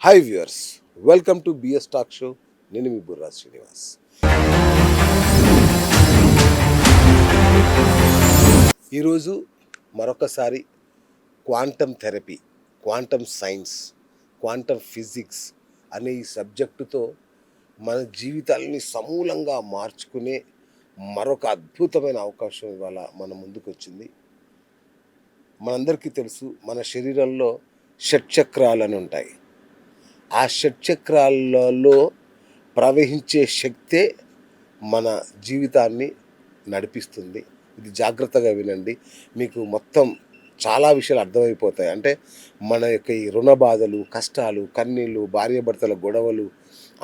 Hi viewers, welcome to BS talk show. నేను మీ బుర్రా శ్రీనివాస్. ఈరోజు మరొకసారి quantum therapy, quantum science, quantum physics అనే ఈ సబ్జెక్టుతో మన జీవితాలని సమూలంగా మార్చుకునే మరొక అద్భుతమైన అవకాశం ఇవాళ మన ముందుకు వచ్చింది. మనందరికీ తెలుసు, మన శరీరంలో షట్చక్రాలని ఉంటాయి. ఆ షట్చక్రాలలో ప్రవహించే శక్తే మన జీవితాన్ని నడిపిస్తుంది. ఇది జాగ్రత్తగా వినండి, మీకు మొత్తం చాలా విషయాలు అర్థమైపోతాయి. అంటే మన యొక్క ఈ రుణ బాధలు, కష్టాలు, కన్నీళ్ళు, భార్యాభర్తల గొడవలు,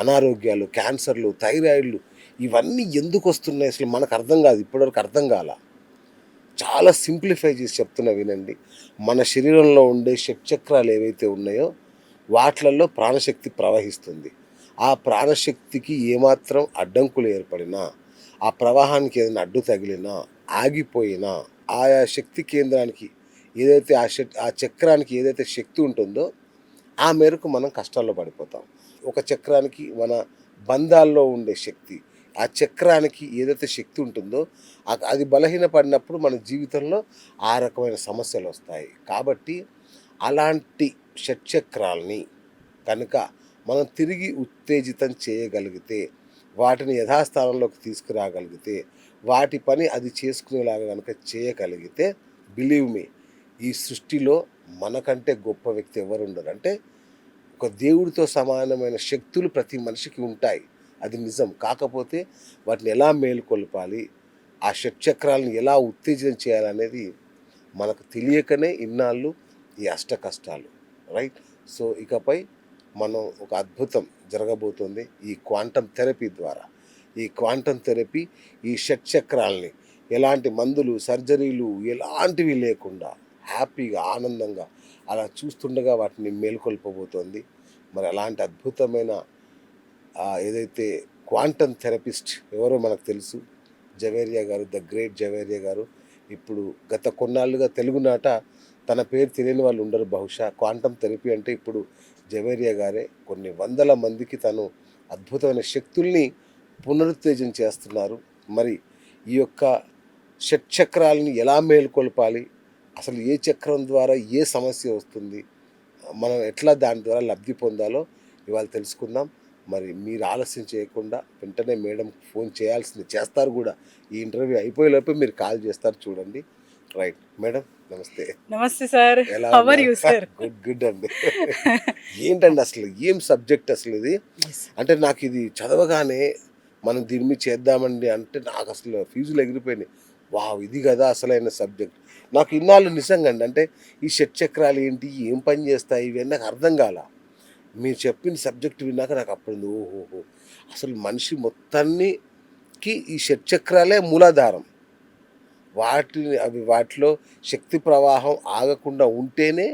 అనారోగ్యాలు, క్యాన్సర్లు, థైరాయిడ్లు ఇవన్నీ ఎందుకు వస్తున్నాయి అసలు మనకు అర్థం కాదు. ఇప్పటివరకు అర్థం కాల. చాలా సింప్లిఫై చేసి చెప్తున్నా వినండి. మన శరీరంలో ఉండే షట్చక్రాలు ఏవైతే ఉన్నాయో వాట్లలో ప్రాణశక్తి ప్రవహిస్తుంది. ఆ ప్రాణశక్తికి ఏమాత్రం అడ్డంకులు ఏర్పడినా, ఆ ప్రవాహానికి ఏదైనా అడ్డు తగిలినా, ఆగిపోయినా, ఆయా శక్తి కేంద్రానికి ఏదైతే ఆ చక్రానికి ఏదైతే శక్తి ఉంటుందో ఆ మేరకు మనం కష్టాల్లో పడిపోతాం. ఒక చక్రానికి మన బంధాల్లో ఉండే శక్తి, ఆ చక్రానికి ఏదైతే శక్తి ఉంటుందో అది బలహీనపడినప్పుడు మన జీవితంలో ఆ రకమైన సమస్యలు వస్తాయి. కాబట్టి అలాంటి షట్చక్రాల్ని కనుక మనం తిరిగి ఉత్తేజితం చేయగలిగితే, వాటిని యథాస్థానంలోకి తీసుకురాగలిగితే, వాటి పని అది చేసుకునేలాగా కనుక చేయగలిగితే, బిలీవ్ మీ, ఈ సృష్టిలో మనకంటే గొప్ప వ్యక్తి ఎవరు ఉండరు. అంటే ఒక దేవుడితో సమానమైన శక్తులు ప్రతి మనిషికి ఉంటాయి, అది నిజం. కాకపోతే వాటిని ఎలా మేలుకొల్పాలి, ఆ షట్చక్రాలను ఎలా ఉత్తేజనం చేయాలనేది మనకు తెలియకనే ఇన్నాళ్ళు ఈ అష్ట కష్టాలు, రైట్? సో ఇకపై మనం ఒక అద్భుతం జరగబోతుంది ఈ క్వాంటమ్ థెరపీ ద్వారా. ఈ క్వాంటమ్ థెరపీ ఈ షట్చక్రాల్ని ఎలాంటి మందులు, సర్జరీలు ఎలాంటివి లేకుండా హ్యాపీగా, ఆనందంగా అలా చూస్తుండగా వాటిని మేల్కొల్పబోతోంది. మరి అలాంటి అద్భుతమైన ఏదైతే క్వాంటమ్ థెరపిస్ట్ ఎవరో మనకు తెలుసు, జవేరియా గారు, ద గ్రేట్ జవేరియా గారు. ఇప్పుడు గత కొన్నాళ్ళుగా తెలుగునాట తన పేరు తెలియని వాళ్ళు ఉండరు బహుశా. క్వాంటమ్ థెరపీ అంటే ఇప్పుడు జవేరియా గారే. కొన్ని వందల మందికి తను అద్భుతమైన శక్తుల్ని పునరుత్తేజం చేస్తున్నారు. మరి ఈ యొక్క షట్చక్రాలని ఎలా మేల్కొల్పాలి, అసలు ఏ చక్రం ద్వారా ఏ సమస్య వస్తుంది, మనం ఎట్లా దాని ద్వారా లబ్ధి పొందాలో ఇవాళ తెలుసుకుందాం. మరి మీరు ఆలస్యం చేయకుండా వెంటనే మేడం ఫోన్ చేయాల్సింది, చేస్తారు కూడా. ఈ ఇంటర్వ్యూ అయిపోయేలోపే మీరు కాల్ చేస్తారు, చూడండి. రైట్ మేడం, నమస్తే. నమస్తే సార్, ఎలా how are you sir? Good good అండి. ఏంటండి అసలు ఏం సబ్జెక్ట్ అసలు ఇది? అంటే నాకు ఇది చదవగానే మనం దీని మీద చేద్దామండి అంటే నాకు అసలు ఫీజులు ఎగిరిపోయినాయి. వావ్, ఇది కదా అసలైన సబ్జెక్ట్. నాకు ఇన్నాళ్ళు నిజంగా అండి, అంటే ఈ షట్చక్రాలు ఏంటి, ఏం పని చేస్తాయి, ఇవన్నీ నాకు అర్థం కాల. మీరు చెప్పిన సబ్జెక్ట్ విన్నాక నాకు అప్పుడు ఓహోహో, అసలు మనిషి మొత్తానికి ఈ షట్చక్రాలే మూలాధారం. వాటిలో శక్తి ప్రవాహం ఆగకుండా ఉంటేనే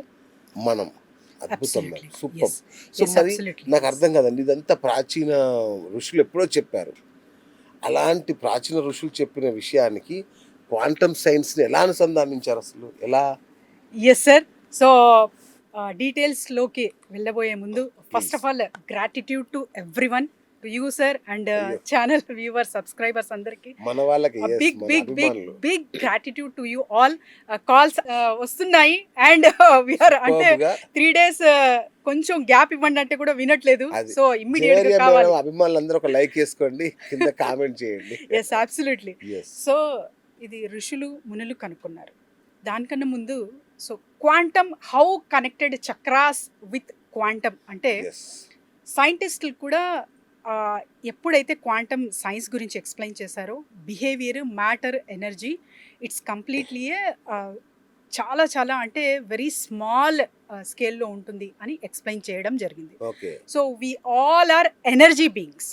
మనం అద్భుతం, సూపర్. సో మరి నాకు అర్థం కదండి, ఇదంతా ప్రాచీన ఋషులు ఎప్పుడో చెప్పారు. అలాంటి ప్రాచీన ఋషులు చెప్పిన విషయానికి క్వాంటమ్ సైన్స్ని ఎలా అనుసంధానించారు, అసలు ఎలా? Yes sir. సో డీటెయిల్స్లోకి వెళ్ళబోయే ముందు first of all gratitude to everyone, to you sir and channel viewers, subscribers అందరికి మన వాళ్ళకి big big big big gratitude to you all. Calls వస్తున్నాయి అండ్ వీఆర్ అంటే 3 days కొంచెం గ్యాప్ ఇవ్వండి అంటే కూడా వినట్లేదు. సో ఇమ్మీడియట్ గా కావాలి. అభిమానులు అందరూ ఒక లైక్ చేసుకోండి, కింద కామెంట్ చేయండి. Yes, absolutely. సో ఇది ఋషులు మునులు కనుక్కున్నారు. దానికన్నా ముందు so quantum, how connected chakras with quantum అంటే సైంటిస్టులు కూడా ఎప్పుడైతే క్వాంటమ్ సైన్స్ గురించి ఎక్స్ప్లెయిన్ చేశారో, behaviour, matter, energy, it's completely చాలా చాలా అంటే వెరీ స్మాల్ స్కేల్లో ఉంటుంది అని ఎక్స్ప్లెయిన్ చేయడం జరిగింది. So we all are energy beings.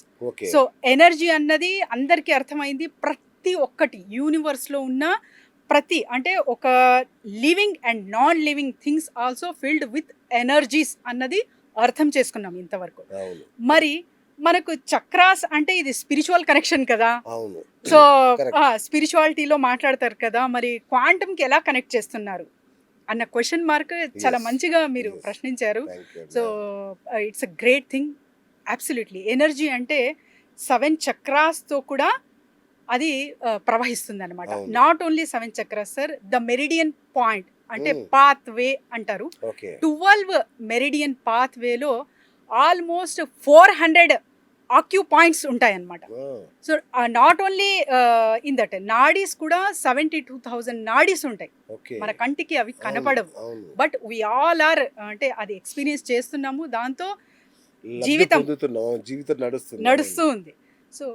So energy అన్నది అందరికీ అర్థమైంది. ప్రతి ఒక్కటి యూనివర్స్లో ఉన్న ప్రతి అంటే ఒక living and non living things also filled with energies అన్నది అర్థం చేసుకున్నాం ఇంతవరకు. మరి మనకు చక్రాస్ అంటే ఇది స్పిరిచువల్ కనెక్షన్ కదా. సో స్పిరిచువాలిటీలో మాట్లాడతారు కదా, మరి క్వాంటమ్కి ఎలా కనెక్ట్ చేస్తున్నారు? అన్న క్వశ్చన్ మార్క్ చాలా Yes. మంచిగా మీరు Yes. ప్రశ్నించారు. Thank you. So it's a great thing. Absolutely energy అంటే 7 చక్రాస్తో కూడా అది ప్రవహిస్తుంది అనమాట. అవును. Not only 7 chakras sir, the meridian point అంటే Mm. పాత్ వే అంటారు. ఓకే. 12 మెరిడియన్ పాత్ వేలో ఆల్మోస్ట్ 400 ఆక్యూ పాయింట్స్ ఉంటాయన్నమాట. So not only in that nadis కూడా 72,000 నాడీస్ ఉంటాయి. ఓకే. మన కంటికి అవి కనపడవు, అవును. బట్ వి ఆల్ ఆర్ అంటే అది ఎక్స్పీరియన్స్ చేస్తున్నాము, దాంతో లబ్ధి జీవితం పొందుతున్నాం, జీవితం నడుస్తుంది. నడుస్తూ ఉంది. So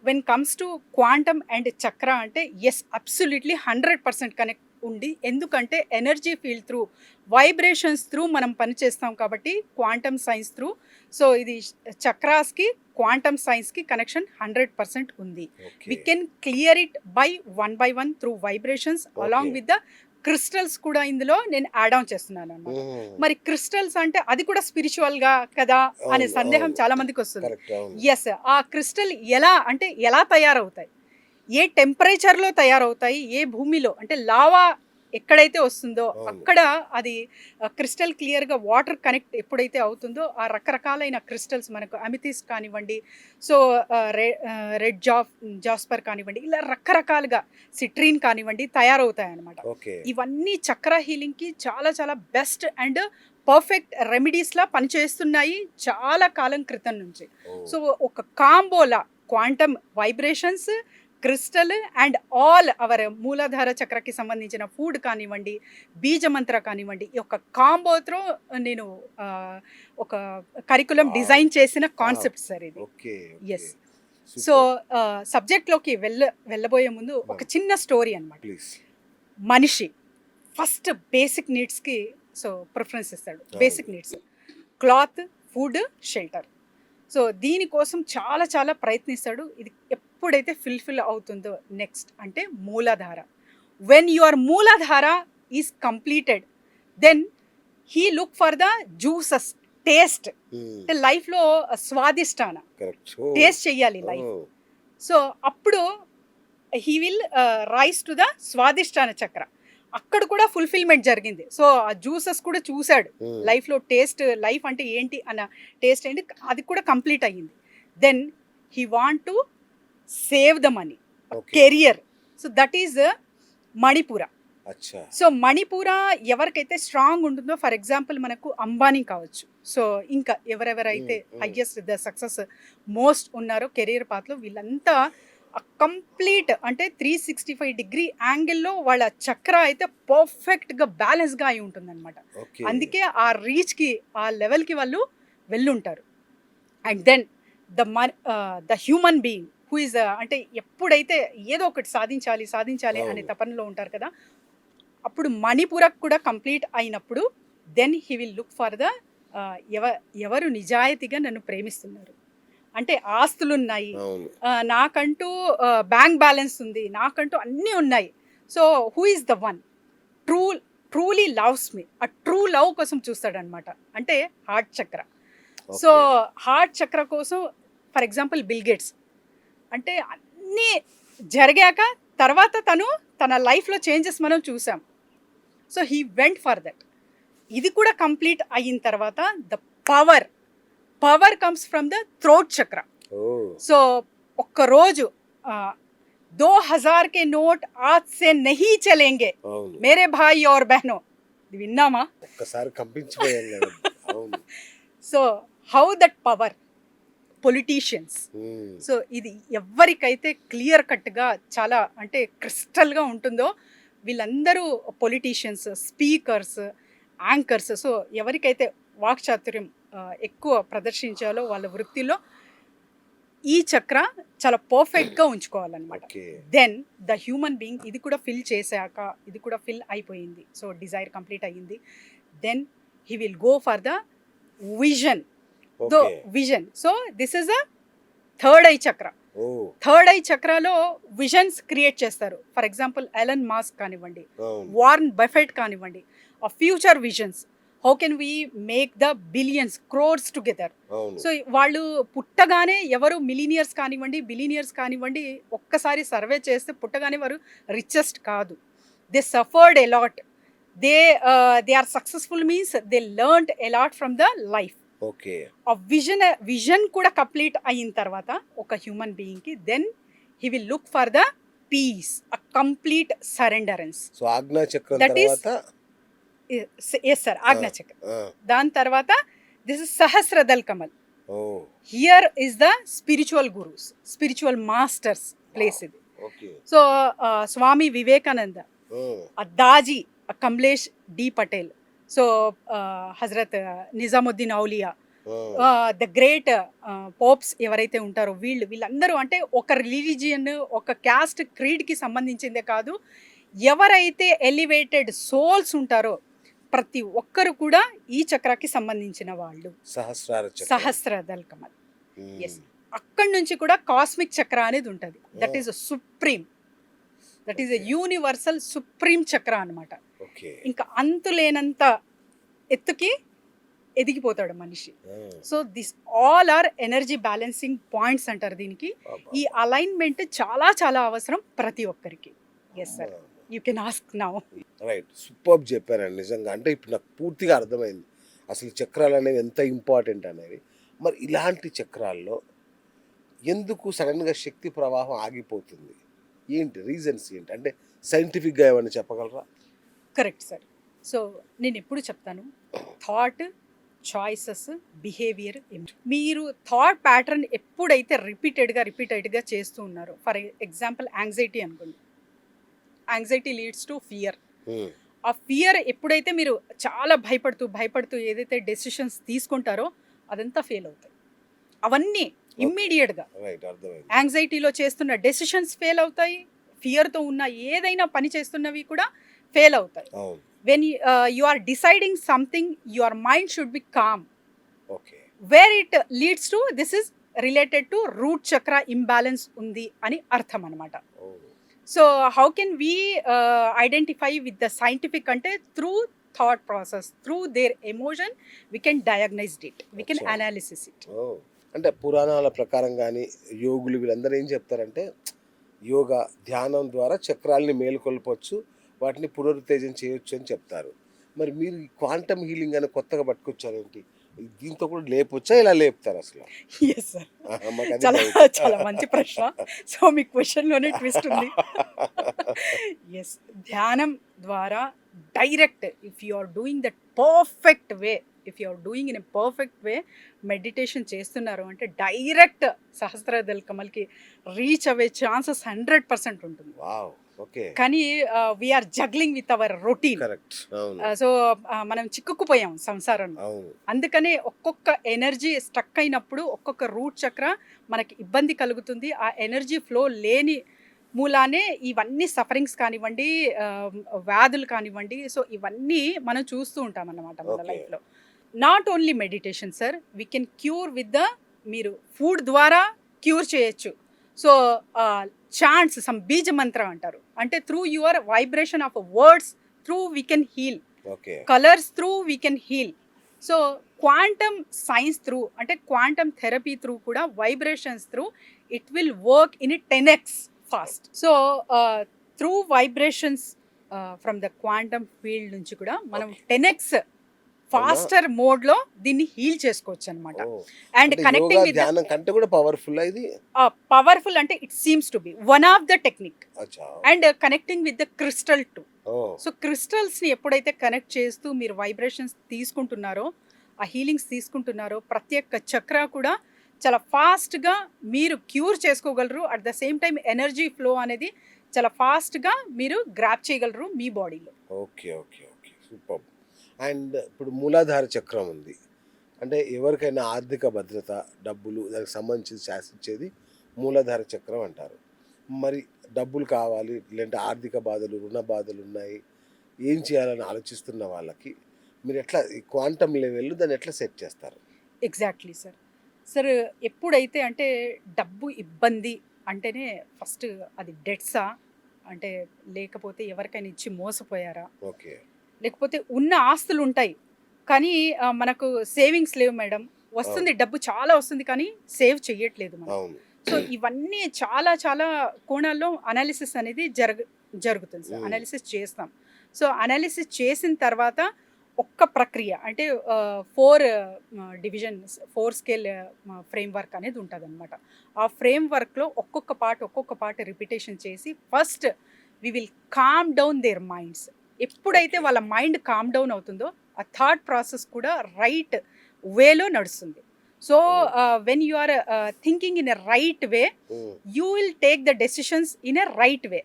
when comes to quantum and చక్ర అంటే ఎస్ అబ్సల్యూట్లీ 100% కనెక్ట్ ఉంది. ఎందుకంటే energy field through, vibrations through మనం పనిచేస్తాం కాబట్టి క్వాంటమ్ సైన్స్ త్రూ. సో ఇది చక్రాస్కి క్వాంటమ్ సైన్స్కి కనెక్షన్ 100% ఉంది. Okay. We can clear it by one through vibrations along Okay. With the crystals కూడా ఇందులో నేను యాడ్ ఆన్ చేస్తున్నాను అన్నమాట. మరి క్రిస్టల్స్ అంటే అది కూడా స్పిరిచువల్ గా కదా అనే అవును, సందేహం అవును. చాలా మందికి వస్తుంది. కరెక్ట్. అవును. ఎస్, ఆ క్రిస్టల్ ఎలా అంటే ఎలా తయారవుతాయి, ఏ టెంపరేచర్లో తయారవుతాయి, ఏ భూమిలో అంటే లావా ఎక్కడైతే వస్తుందో అవును. అక్కడ అది క్రిస్టల్ క్లియర్గా వాటర్ కనెక్ట్ ఎప్పుడైతే అవుతుందో ఆ రకరకాలైన క్రిస్టల్స్ మనకు అమిథిస్ట్ కానివ్వండి, సో రెడ్ జాస్పర్ కానివ్వండి, ఇలా రకరకాలుగా సిట్రీన్ కానివ్వండి తయారవుతాయి అన్నమాట. ఓకే. ఇవన్నీ చక్ర హీలింగ్కి చాలా చాలా బెస్ట్ అండ్ పర్ఫెక్ట్ రెమెడీస్లా పనిచేస్తున్నాయి చాలా కాలం క్రితం నుంచి. ఓ. సో ఒక కాంబోలా quantum vibrations, crystal and all our Muladhara చక్రకి సంబంధించిన ఫుడ్ కానివ్వండి, బీజమంత్ర కానివ్వండి, ఈ యొక్క కాంబోతో నేను ఒక కరికులం Wow. డిజైన్ చేసిన కాన్సెప్ట్ సార్ ఇది. ఓకే. ఎస్. సో సబ్జెక్ట్లోకి వెళ్ళబోయే ముందు ఒక చిన్న స్టోరీ అన్నమాట. ప్లీజ్. మనిషి ఫస్ట్ బేసిక్ నీడ్స్కి సో ప్రిఫరెన్స్ ఇస్తాడు. అవును. Basic needs cloth, food, shelter. So దీనికోసం చాలా చాలా ప్రయత్నిస్తాడు. ఇది ఎప్పుడైతే ఫిల్ఫిల్ అవుతుందో నెక్స్ట్ అంటే Muladhara. When your Muladhara is completed then he look for the juices, taste. అంటే లైఫ్లో స్వాదిష్టాన కరెక్ట్. టేస్ట్ చెయ్యాలి లైఫ్. సో అప్పుడు he will rise to the Swadhisthana chakra. అక్కడ కూడా ఫుల్ఫిల్మెంట్ జరిగింది. సో ఆ జ్యూసెస్ కూడా చూశాడు లైఫ్లో, టేస్ట్ లైఫ్ అంటే ఏంటి అన్న టేస్ట్ ఏంటి అది కూడా కంప్లీట్ అయ్యింది. Then he want to save the money, career. So that is Manipura. అచ్చా. సో మణిపుర ఎవరికైతే స్ట్రాంగ్ ఉంటుందో, ఫర్ ఎగ్జాంపుల్ మనకు అంబానీ కావచ్చు, సో ఇంకా ఎవరెవరైతే హైయెస్ట్ ద సక్సెస్ మోస్ట్ ఉన్నారో కెరియర్ పాత్లో, వీళ్ళంతా కంప్లీట్ అంటే 365 డిగ్రీ యాంగిల్లో వాళ్ళ చక్ర అయితే పర్ఫెక్ట్గా బ్యాలెన్స్గా అయి ఉంటుందన్నమాట. ఓకే. అందుకే ఆ రీచ్కి, ఆ లెవెల్కి వాళ్ళు వెళ్ళుంటారు. And then the human being who is అంటే ఎప్పుడైతే ఏదో ఒకటి సాధించాలి సాధించాలి అనే అవును. తపనలో ఉంటారు కదా, అప్పుడు మణిపురకు కూడా కంప్లీట్ అయినప్పుడు then he will look for the ఎవరు నిజాయితీగా నన్ను ప్రేమిస్తున్నారు, అంటే ఆస్తులున్నాయి, అవును. నాకంటూ బ్యాంక్ బ్యాలెన్స్ ఉంది, నాకంటూ అన్నీ ఉన్నాయి. So who is the one truly loves me. ఆ ట్రూ లవ్ కోసం చూస్తాడనమాట, అంటే హార్ట్ చక్ర. సో హార్ట్ చక్ర కోసం ఫర్ ఎగ్జాంపుల్ బిల్ గేట్స్ అంటే అన్నీ జరిగాక తర్వాత తన లైఫ్లో చేంజెస్ మనం చూసాం. So he went for that. ఇది కూడా కంప్లీట్ అయిన తర్వాత the power comes from the throat చక్ర. సో ఒక్కరోజు 2000 के नोट आज से नहीं चलेंगे मेरे भाई और बहनों, ఇది విన్నామా? ఒక్కసారి కంపించిపోయాం కదా. అవును. So how that power politicians. So ఇది ఎవరికైతే క్లియర్ కట్గా చాలా అంటే క్రిస్టల్గా ఉంటుందో వీళ్ళందరూ పొలిటీషియన్స్, స్పీకర్స్, యాంకర్స్. సో ఎవరికైతే వాక్చాతుర్యం ఎక్కువ ప్రదర్శించాలో వాళ్ళ వృత్తిలో ఈ చక్ర చాలా పర్ఫెక్ట్గా ఉంచుకోవాలన్నమాట. దెన్ ద హ్యూమన్ బీయింగ్ ఇది కూడా ఫిల్ చేశాక, ఇది కూడా ఫిల్ అయిపోయింది, సో డిజైర్ కంప్లీట్ అయ్యింది. Then he will go for the vision. Vision. So this is a third eye chakra. Third eye చక్రాలో విజన్స్ క్రియేట్ చేస్తారు. ఫర్ ఎగ్జాంపుల్ ఎలన్ మాస్క్ కానివ్వండి, వార్న్ బఫెట్ కానివ్వండి, ఆ future visions. How can we make the billions, crores together. So వాళ్ళు పుట్టగానే ఎవరు millionaires కానివ్వండి, billionaires కానివ్వండి, ఒక్కసారి సర్వే చేస్తే పుట్టగానే వారు రిచెస్ట్ కాదు. They suffered a lot. They are successful means they learned a lot from the life. Okay. ఆ విజన్ కూడా కంప్లీట్ అయిన తర్వాత ఒక హ్యూమన్ బీయింగ్కి then he will look for the peace, a complete surrenderence. So Ajna చక్రం దట్ ఈస్ తర్వాత yes sir, Ajna చక్రం. ఆ, దాని తర్వాత this is Sahasradal Kamal. Oh here is the spiritual gurus, spiritual masters place ఇది. Okay. So Swami Vivekananda, Daaji Kamlesh D Patel, so Hazrat Nizamuddin Auliya, the great popes ఎవరైతే ఉంటారో వీళ్ళందరూ అంటే ఒక రిలీజియన్, ఒక క్యాస్ట్, క్రీడ్కి సంబంధించిందే కాదు, ఎవరైతే ఎలివేటెడ్ సోల్స్ ఉంటారో ప్రతి ఒక్కరు కూడా ఈ చక్రాకి సంబంధించిన వాళ్ళు. సహస్రదల్ కమల్. ఎస్, అక్కడి నుంచి కూడా కాస్మిక్ చక్ర అనేది ఉంటుంది. That is supreme, that is universal supreme chakra అనమాట. ఇంకా అంతులేనంత ఎత్తుకి ఎదిగిపోతాడు మనిషి. So this all are energy balancing points అంటారు దీనికి. ఈ అలైన్మెంట్ చాలా చాలా అవసరం ప్రతి ఒక్కరికి. Yes sir, you can ask now. Right, super చెప్పారండి నిజంగా. అంటే ఇప్పుడు నాకు పూర్తిగా అర్థమైంది అసలు చక్రాలు అనేవి ఎంత ఇంపార్టెంట్ అనేవి. మరి ఇలాంటి చక్రాల్లో ఎందుకు సడన్గా శక్తి ప్రవాహం ఆగిపోతుంది, ఏంటి రీజన్స్ ఏంటి, అంటే సైంటిఫిక్గా ఏమైనా చెప్పగలరా? Correct sir. సో నేను ఎప్పుడు చెప్తాను, థాట్, చాయిసెస్, బిహేవియర్. మీరు థాట్ ప్యాటర్న్ ఎప్పుడైతే రిపీటెడ్గా చేస్తూ ఉన్నారో, ఫర్ ఎగ్జాంపుల్ యాంగ్జైటీ అనుకోండి, యాంగ్జైటీ లీడ్స్ టు ఫియర్. ఆ ఫియర్ ఎప్పుడైతే మీరు చాలా భయపడుతూ ఏదైతే డెసిషన్స్ తీసుకుంటారో అదంతా ఫెయిల్ అవుతాయి. అవన్నీ ఇమ్మీడియట్గా యాంగ్జైటీలో చేస్తున్న డెసిషన్స్ ఫెయిల్ అవుతాయి, ఫియర్తో ఉన్న ఏదైనా పని చేస్తున్నవి కూడా ఫెయిల్ అవుతాయి. When you are deciding something, your mind should be calm. Okay. Where it leads to, this is related to root chakra imbalance undi ani artham anamata. Oh. So how can we identify with the scientific ante? Through thought process, through their emotion, we can diagnose it, we can analysis it. Oh. అంటే పురాణాల ప్రకారం కానీ యోగులు వీళ్ళందరూ ఏం చెప్తారంటే యోగా ధ్యానం ద్వారా చక్రాల్ని మేలుకొల్పొచ్చు, వాటిని పునరుత్తేజం చేయొచ్చు అని చెప్తారు. మరి మీరు ఈ క్వాంటమ్ హీలింగ్ అని కొత్తగా పట్టుకొచ్చారేంటి? దీంతో కూడా లేపొచ్చా, ఇలా లేపుతారు అసలు? ఎస్ సార్, చాలా మంచి ప్రశ్న. సో మీ క్వశ్చన్లోనే ట్విస్ట్ ఉంది. ఎస్, ధ్యానం ద్వారా direct, if you are doing that perfect way, if you are doing in a perfect way, meditation చేస్తున్నారు అంటే డైరెక్ట్ సహస్రదల్ కమల్కి రీచ్ అవ్వే ఛాన్సెస్ 100% ఉంటుంది. కానీ we're juggling with our routine. So మనం చిక్కుకుపోయాం సంసారంలో. అందుకనే ఒక్కొక్క ఎనర్జీ స్ట్రక్ అయినప్పుడు ఒక్కొక్క రూట్ చక్ర మనకి ఇబ్బంది కలుగుతుంది. ఆ ఎనర్జీ ఫ్లో లేని మూలానే ఇవన్నీ సఫరింగ్స్ కానివ్వండి, వ్యాధులు కానివ్వండి, సో ఇవన్నీ మనం చూస్తూ ఉంటాం అన్నమాట మన లైఫ్లో. Not only meditation sir, we can cure with the, మీరు ఫుడ్ ద్వారా క్యూర్ చేయొచ్చు. సో చాంట్స్, సమ్ బీజ మంత్రం అంటారు, అంటే through your vibration of words through we can heal, colors through we can heal. So quantum science through, అంటే quantum therapy through కూడా vibrations through it will work in 10x fast. So through vibrations from the quantum field నుంచి కూడా మనం 10x faster mode లో దీన్ని heal చేసుకోవచ్చు అనమాట. And connecting with ధ్యానం కంటే కూడా పవర్ఫుల్, ఇది పవర్ఫుల్ అంటే it seems to be one of the technique. And connecting with the crystal to. So crystals ని ఎప్పుడైతే కనెక్ట్ చేస్తూ మీరు వైబ్రేషన్స్ తీసుకుంటున్నారో, ఆ హీలింగ్స్ తీసుకుంటున్నారో, ప్రతి ఒక్క చక్ర కూడా చాలా ఫాస్ట్గా మీరు క్యూర్ చేసుకోగలరు. At the same time energy flow అనేది చాలా ఫాస్ట్గా మీరు గ్రాప్ చేయగలరు మీ బాడీలో. Okay okay okay, super. And ఇప్పుడు మూలాధార చక్రం ఉంది, అంటే ఎవరికైనా ఆర్థిక భద్రత, డబ్బులు, దానికి సంబంధించి శాసించేది మూలాధార చక్రం అంటారు. మరి డబ్బులు కావాలి, లేదంటే ఆర్థిక బాధలు, రుణ బాధలు ఉన్నాయి, ఏం చేయాలని ఆలోచిస్తున్న వాళ్ళకి మీరు ఎట్లా ఈ క్వాంటమ్ లెవెల్లో దాన్ని ఎట్లా సెట్ చేస్తారు? Exactly sir. సార్ ఎప్పుడైతే అంటే డబ్బు ఇబ్బంది అంటేనే ఫస్ట్ అది డెట్సా, అంటే లేకపోతే ఎవరికైనా ఇచ్చి మోసపోయారా, ఓకే, లేకపోతే ఉన్న ఆస్తులు ఉంటాయి కానీ మనకు సేవింగ్స్ లేవు మేడం, వస్తుంది డబ్బు చాలా వస్తుంది కానీ సేవ్ చెయ్యట్లేదు మనం. సో ఇవన్నీ చాలా చాలా కోణాల్లో అనాలిసిస్ అనేది జరుగుతుంది సార్, అనాలిసిస్ చేస్తాం. సో అనాలిసిస్ చేసిన తర్వాత ఒక్క ప్రక్రియ అంటే 4 డివిజన్స్ 4 స్కేల్ ఫ్రేమ్వర్క్ అనేది ఉంటుంది అనమాట. ఆ ఫ్రేమ్వర్క్లో ఒక్కొక్క పార్ట్ రిపిటేషన్ చేసి first we will calm down their minds. ఎప్పుడైతే వాళ్ళ మైండ్ కామ్ డౌన్ అవుతుందో ఆ థాట్ ప్రాసెస్ కూడా రైట్ వేలో నడుస్తుంది. So when you are thinking in a right way you will take the decisions in a right way.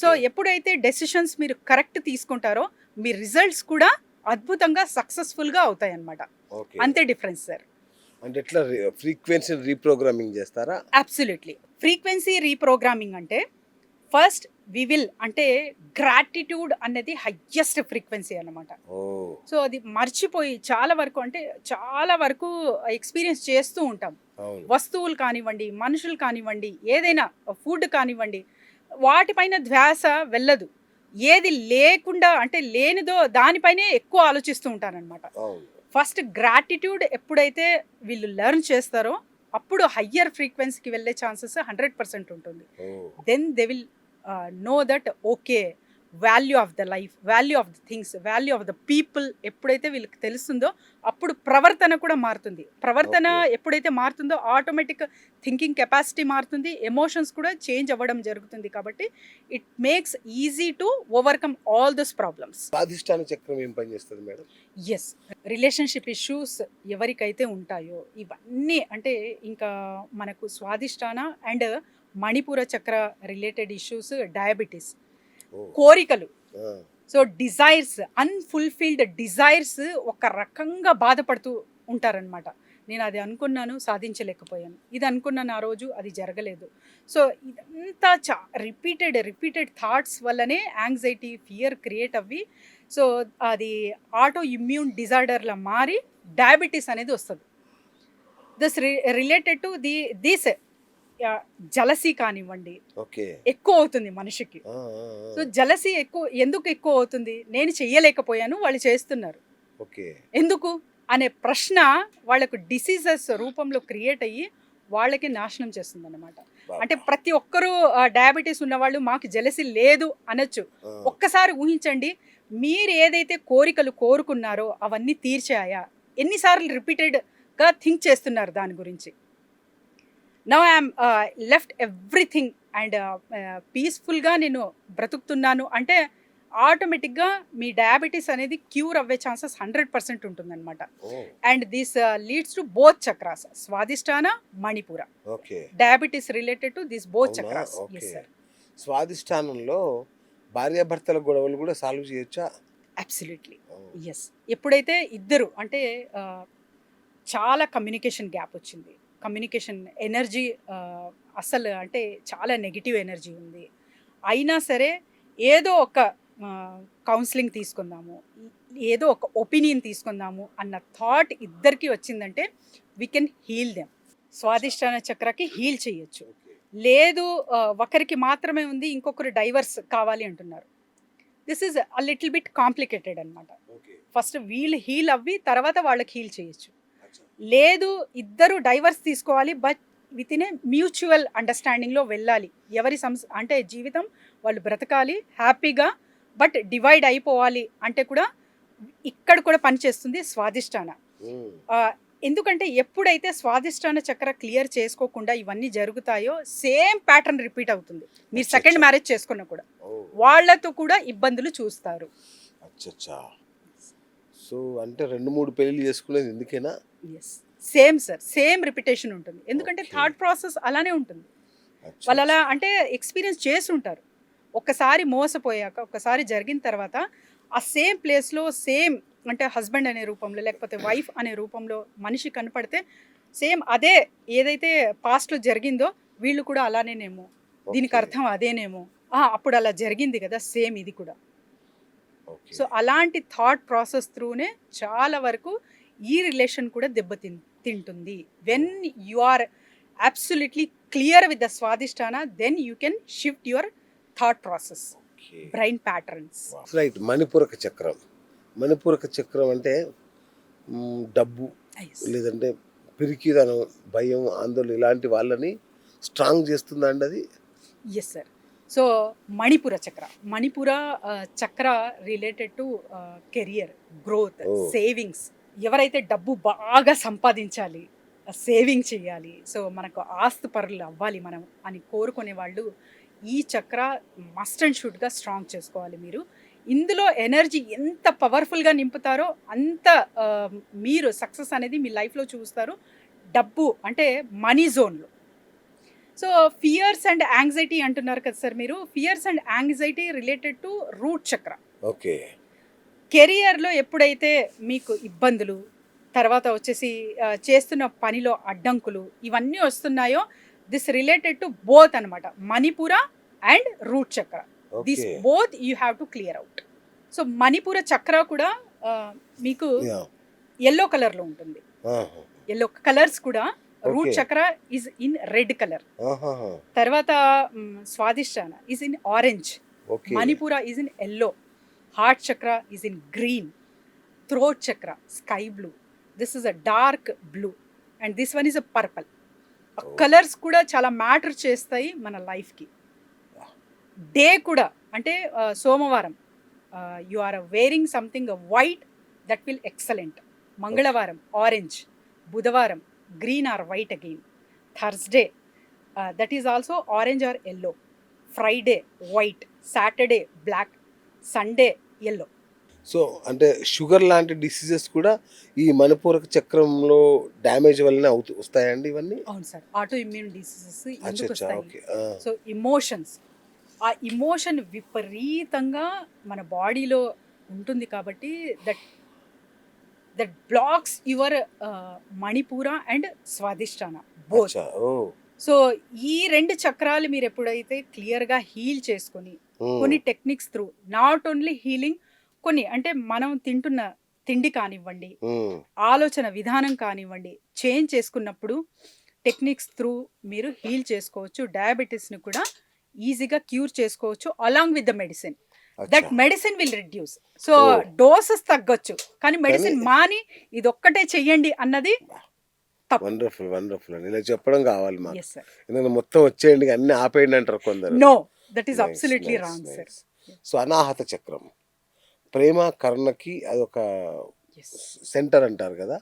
So ఎప్పుడైతే decisions మీరు correct తీసుకుంటారో మీ రిజల్ట్స్ కూడా అద్భుతంగా సక్సెస్ఫుల్గా అవుతాయి అన్నమాట. అంతే డిఫరెన్స్ సార్. అంటే ఎట్లా ఫ్రీక్వెన్సీ రీప్రోగ్రామింగ్ చేస్తారా? అబ్సల్యూట్లీ. ఫ్రీక్వెన్సీ రీప్రోగ్రామింగ్ అంటే ఫస్ట్ వి విల్ అంటే గ్రాటిట్యూడ్ అనేది హయ్యెస్ట్ ఫ్రీక్వెన్సీ అన్నమాట. సో అది మర్చిపోయి చాలా వరకు ఎక్స్పీరియన్స్ చేస్తూ ఉంటాం. వస్తువులు కానివ్వండి, మనుషులు కానివ్వండి, ఏదైనా ఫుడ్ కానివ్వండి, వాటిపైన ధ్యాస వెళ్ళదు. ఏది లేకుండా అంటే లేనిదో దానిపైనే ఎక్కువ ఆలోచిస్తూ ఉంటారనమాట. ఫస్ట్ గ్రాటిట్యూడ్ ఎప్పుడైతే వీళ్ళు లెర్న్ చేస్తారో అప్పుడు హయ్యర్ ఫ్రీక్వెన్సీకి వెళ్ళే ఛాన్సెస్ 100% ఉంటుంది. Then they will know that okay value of the life, value of the things, value of the people ఎప్పుడైతే వీళ్ళకి తెలుస్తుందో అప్పుడు ప్రవర్తన కూడా మారుతుంది. ప్రవర్తన ఎప్పుడైతే మారుతుందో ఆటోమేటిక్ థింకింగ్ కెపాసిటీ మారుతుంది, ఎమోషన్స్ కూడా చేంజ్ అవ్వడం జరుగుతుంది. కాబట్టి it makes easy to overcome all those problems. Swadhisthana చక్రం ఏం పని చేస్తుంది మేడం? ఎస్, రిలేషన్షిప్ ఇష్యూస్ ఎవరికైతే ఉంటాయో ఇవన్నీ అంటే ఇంకా మనకు స్వాదిష్టాన అండ్ మణిపూర చక్ర రిలేటెడ్ ఇష్యూస్, డయాబెటీస్, కోరికలు, సో డిజైర్స్, అన్ఫుల్ఫిల్డ్ డిజైర్స్ ఒక రకంగా బాధపడుతూ ఉంటారనమాట. నేను అది అనుకున్నాను, సాధించలేకపోయాను, ఇది అనుకున్నాను ఆ రోజు, అది జరగలేదు. సో ఇదంతా రిపీటెడ్ థాట్స్ వల్లనే యాంగ్జైటీ, ఫియర్ క్రియేట్ అవ్వి సో అది ఆటో ఇమ్యూన్ డిజార్డర్లా మారి డయాబెటీస్ అనేది వస్తుంది. This related to this jealousy కానివ్వండి ఎక్కువ అవుతుంది మనిషికి. సో జలసీ ఎందుకు ఎక్కువ అవుతుంది? నేను చెయ్యలేకపోయాను, వాళ్ళు చేస్తున్నారు, ఎందుకు అనే ప్రశ్న వాళ్ళకు డిసీజెస్ రూపంలో క్రియేట్ అయ్యి వాళ్ళకి నాశనం చేస్తుంది అన్నమాట. అంటే ప్రతి ఒక్కరూ డయాబెటీస్ ఉన్నవాళ్ళు మాకు జలసీ లేదు అనొచ్చు. ఒక్కసారి ఊహించండి, మీరు ఏదైతే కోరికలు కోరుకున్నారో అవన్నీ తీర్చాయా? ఎన్నిసార్లు రిపీటెడ్గా థింక్ చేస్తున్నారు దాని గురించి? Now I'm left everything and పీస్ఫుల్గా నేను బ్రతుకుతున్నాను అంటే ఆటోమేటిక్గా మీ డయాబెటీస్ అనేది క్యూర్ అవ్వే ఛాన్సెస్ 100% ఉంటుందన్నమాట. And this leads to both chakras, Swadhisthana, Manipura. Diabetes related to this both chakras. స్వాదిష్టానంలో భార్యాభర్తల గొడవలు కూడా సాల్వ్ చేయొచ్చా? Absolutely yes. ఎప్పుడైతే ఇద్దరు అంటే చాలా కమ్యూనికేషన్ గ్యాప్ వచ్చింది, కమ్యూనికేషన్ ఎనర్జీ అసలు అంటే చాలా నెగిటివ్ ఎనర్జీ ఉంది, అయినా సరే ఏదో ఒక కౌన్సిలింగ్ తీసుకుందాము, ఏదో ఒక ఒపీనియన్ తీసుకుందాము అన్న థాట్ ఇద్దరికి వచ్చిందంటే we can heal them. Swadhisthana చక్రకి హీల్ చేయొచ్చు. లేదు ఒకరికి మాత్రమే ఉంది, ఇంకొకరు డైవర్స్ కావాలి అంటున్నారు, this is a little bit complicated అనమాట. ఫస్ట్ వీళ్ళు హీల్ అవ్వి తర్వాత వాళ్ళకి హీల్ చేయొచ్చు. లేదు ఇద్దరు డైవర్స్ తీసుకోవాలి, but within a mutual అండర్స్టాండింగ్లో వెళ్ళాలి. ఎవరి అంటే జీవితం వాళ్ళు బ్రతకాలి హ్యాపీగా, బట్ డివైడ్ అయిపోవాలి అంటే కూడా ఇక్కడ కూడా పనిచేస్తుంది స్వాదిష్టాన. ఎందుకంటే ఎప్పుడైతే స్వాదిష్టాన చక్ర క్లియర్ చేసుకోకుండా ఇవన్నీ జరుగుతాయో సేమ్ ప్యాటర్న్ రిపీట్ అవుతుంది. మీరు సెకండ్ మ్యారేజ్ చేసుకున్నా కూడా వాళ్ళతో కూడా ఇబ్బందులు చూస్తారు. సో అంటే 2-3 పెళ్లి చేసుకునేది ఎందుకేనా? సేమ్ సార్, సేమ్ రిపిటేషన్ ఉంటుంది. ఎందుకంటే థాట్ ప్రాసెస్ అలానే ఉంటుంది. వాళ్ళు అలా అంటే ఎక్స్పీరియన్స్ చేస్తుంటారు. ఒక్కసారి మోసపోయాక, ఒక్కసారి జరిగిన తర్వాత ఆ సేమ్ ప్లేస్లో సేమ్ అంటే హస్బెండ్ అనే రూపంలో లేకపోతే వైఫ్ అనే రూపంలో మనిషి కనపడితే సేమ్ అదే ఏదైతే పాస్ట్లో జరిగిందో వీళ్ళు కూడా అలానేనేమో, దీనికి అర్థం అదేనేమో, అప్పుడు అలా జరిగింది కదా సేమ్ ఇది కూడా. సో అలాంటి థాట్ ప్రాసెస్ త్రూనే చాలా వరకు ఈ రిలేషన్ కూడా తింటుంది. When you are absolutely clear with the Swadhisthana, then you can shift your thought process, brain patterns. Right. Manipuraka చక్రం, మణిపూరక చక్రం అంటే డబ్బు లేదంటే పిరికిదనం, భయం, ఆందోళన ఇలాంటి వాళ్ళని స్ట్రాంగ్ చేస్తుందండి అది? Yes sir. So Manipura chakra related to career, growth, or savings. ఎవరైతే డబ్బు బాగా సంపాదించాలి, సేవింగ్ చేయాలి, సో మనకు ఆస్తిపరులు అవ్వాలి మనం అని కోరుకునే వాళ్ళు ఈ చక్ర మస్ట్ అండ్ షుడ్గా స్ట్రాంగ్ చేసుకోవాలి మీరు. ఇందులో ఎనర్జీ ఎంత పవర్ఫుల్గా నింపుతారో అంత ఆ, మీరు సక్సెస్ అనేది మీ లైఫ్లో చూస్తారు. డబ్బు అంటే మనీ జోన్లో. సో ఫియర్స్ అండ్ యాంగ్జైటీ అంటున్నారు కదా సార్ మీరు. Fears and anxiety related to root చక్ర. ఓకే. కెరియర్లో ఎప్పుడైతే మీకు ఇబ్బందులు, తర్వాత వచ్చేసి చేస్తున్న పనిలో అడ్డంకులు ఇవన్నీ వస్తున్నాయో, దిస్ రిలేటెడ్ టు బోత్ అనమాట, Manipura and root chakra. This okay. Both you have to clear out. So Manipura chakra కూడా మీకు యా. ఎల్లో కలర్లో ఉంటుంది. ఆహా. ఎల్లో కలర్స్ కూడా root Okay. Chakra is in red colour. ఆహాహా. తర్వాత Swadhisthana is in orange. Okay. Manipura is in yellow. Heart chakra is in green. Throat chakra sky blue. This is a dark blue and this one is a purple. Oh. Colours కూడా చాలా matter చేస్తాయి మన లైఫ్కి. Day కూడా అంటే సోమవారం you are wearing something white, that will excellent. మంగళవారం orange. బుధవారం green or white again. Thursday that is also orange or yellow. Friday white. Saturday black. Sunday yellow. So అంటే షుగర్ లాంటి డిసీజెస్ కూడా ఈ మణిపూరక చక్రంలో డ్యామేజ్ వల్లనే వస్తాయండి ఇవన్నీ? అవును సార్, ఆటో ఇమ్యూన్ డిసీజెస్ ఎందుకు అచ్చచ్చా. వస్తాయి? ఓకే. సో ఇమోషన్స్, ఆ ఇమోషన్ విపరీతంగా మన బాడీలో ఉంటుంది కాబట్టి that that blocks your Manipura and Swadhisthana both. అచ్చా. ఓ. సో ఈ రెండు చక్రాలు మీరు ఎప్పుడైతే క్లియర్గా హీల్ చేసుకొని కొన్ని techniques through, not only healing, కొన్ని అంటే మనం తింటున్న తిండి కానివ్వండి, ఆలోచన విధానం కానివ్వండి, చేంజ్ చేసుకున్నప్పుడు టెక్నిక్స్ త్రూ మీరు హీల్ చేసుకోవచ్చు. డయాబెటీస్ని కూడా ఈజీగా క్యూర్ చేసుకోవచ్చు along with the medicine. That medicine will reduce. So Oh. Doses తగ్గొచ్చు కానీ మెడిసిన్ మాని ఇది ఒక్కటే చెయ్యండి అన్నది తప్పు. వండర్ఫుల్ వండర్ఫుల్ అండి. ఇలా చెప్పడం కావాలి మాకు. Yes sir. ఎందుకంటే మొత్తం వచ్చేయండి అన్ని ఆపేయండి అంటారు కొందరు. No, that is Nice, absolutely nice, wrong sir. nice. So Anahata చక్రం ప్రేమ కరుణకి అదొక సెంటర్ అంటారు కదా,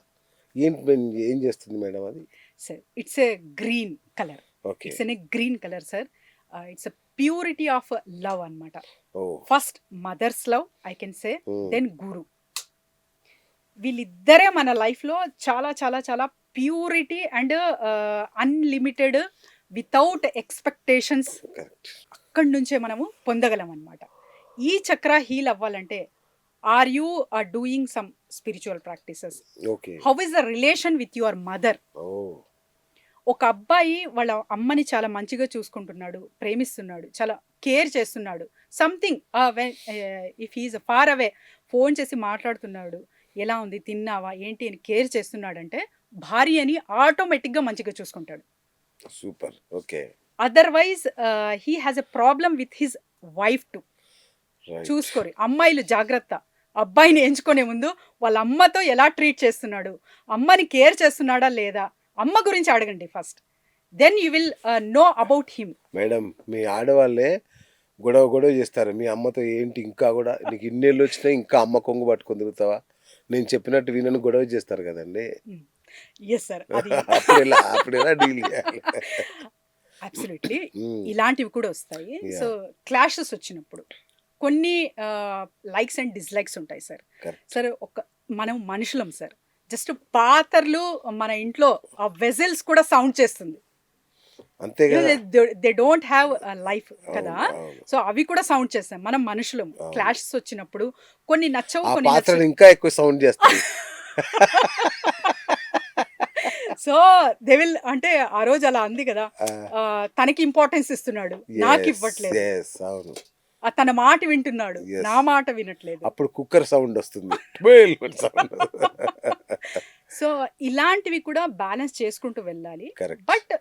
ఏం చేస్తుంది మేడం అది? Sir it's a green colour. Okay. It's an a green colour sir. It's a purity of love అన్నమాట. ఓ. First mother's love I can say, Hmm. Then guru. వీళ్ళిద్దరే మన లైఫ్లో చాలా చాలా చాలా purity and unlimited without expectations correct. అక్కడి నుంచే మనము పొందగలం అనమాట. ఈ చక్ర హీల్ అవ్వాలంటే are you are doing some spiritual practices? Okay. How is the relation with your mother? ఓ. ఒక అబ్బాయి వాళ్ళ అమ్మని చాలా మంచిగా చూసుకుంటున్నాడు, ప్రేమిస్తున్నాడు, చాలా కేర్ చేస్తున్నాడు. Something if he's far away, phone చేసి మాట్లాడుతున్నాడు, ఎలా ఉంది, తిన్నావా, ఏంటి అని కేర్ చేస్తున్నాడంటే భార్యని ఆటోమేటిక్గా మంచిగా చూసుకుంటాడు. Super. Okay. Otherwise he has a problem with his wife too. Right. చూసుకోరు అమ్మాయిలు, జాగ్రత్త. అబ్బాయిని ఎంచుకునే ముందు వాళ్ళ అమ్మతో ఎలా ట్రీట్ చేస్తున్నాడు, అమ్మని కేర్ చేస్తున్నాడా లేదా, అమ్మ గురించి అడగండి first. Then you will know about him. Madam మీ ఆడవాళ్ళే గొడవ చేస్తారు మీ అమ్మతో. ఏంటి ఇంకా కూడా నీకు ఇన్నేళ్ళు వచ్చినా ఇంకా అమ్మ కొంగు పట్టుకొని తిరుగుతావా, నేను చెప్పినట్టు వినని గొడవ చేస్తారు కదండి. ఎస్ సార్, అది అప్పుడు ఎలా డీల్ చేయాలి? అబ్సల్యూట్లీ. Mm. ఇలాంటివి కూడా వస్తాయి. Yeah. సో క్లాషెస్ వచ్చినప్పుడు కొన్ని లైక్స్ అండ్ డిస్లైక్స్ ఉంటాయి సార్. Correct. సార్ మనం మనుషులం సార్. జస్ట్ పాత్రలు మన ఇంట్లో ఆ వెజల్స్ కూడా సౌండ్ చేస్తుంది. అంతే కదా. దే డోంట్ హ్యావ్ లైఫ్ కదా, అవును. సో అవి కూడా సౌండ్ చేస్తాయి. మనం మనుషులం. అవును. క్లాషెస్ వచ్చినప్పుడు కొన్ని నచ్చవు, ఆ కొన్ని పాత్రలు నచ్చవు. ఇంకా ఎక్కువ సౌండ్ చేస్తాయి. సో దే విల్ అంటే ఆ రోజు అలా అంది కదా, తనకి ఇంపార్టెన్స్ ఇస్తున్నాడు, నాకు ఇవ్వట్లేదు. Yes, అవును. తన మాట వింటున్నాడు, Yes. నా మాట వినట్లేదు. అప్పుడు కుక్కర్ సౌండ్ వస్తుంది. Bell sound. సో ఇలాంటివి కూడా బ్యాలెన్స్ చేసుకుంటూ వెళ్ళాలి. Correct. But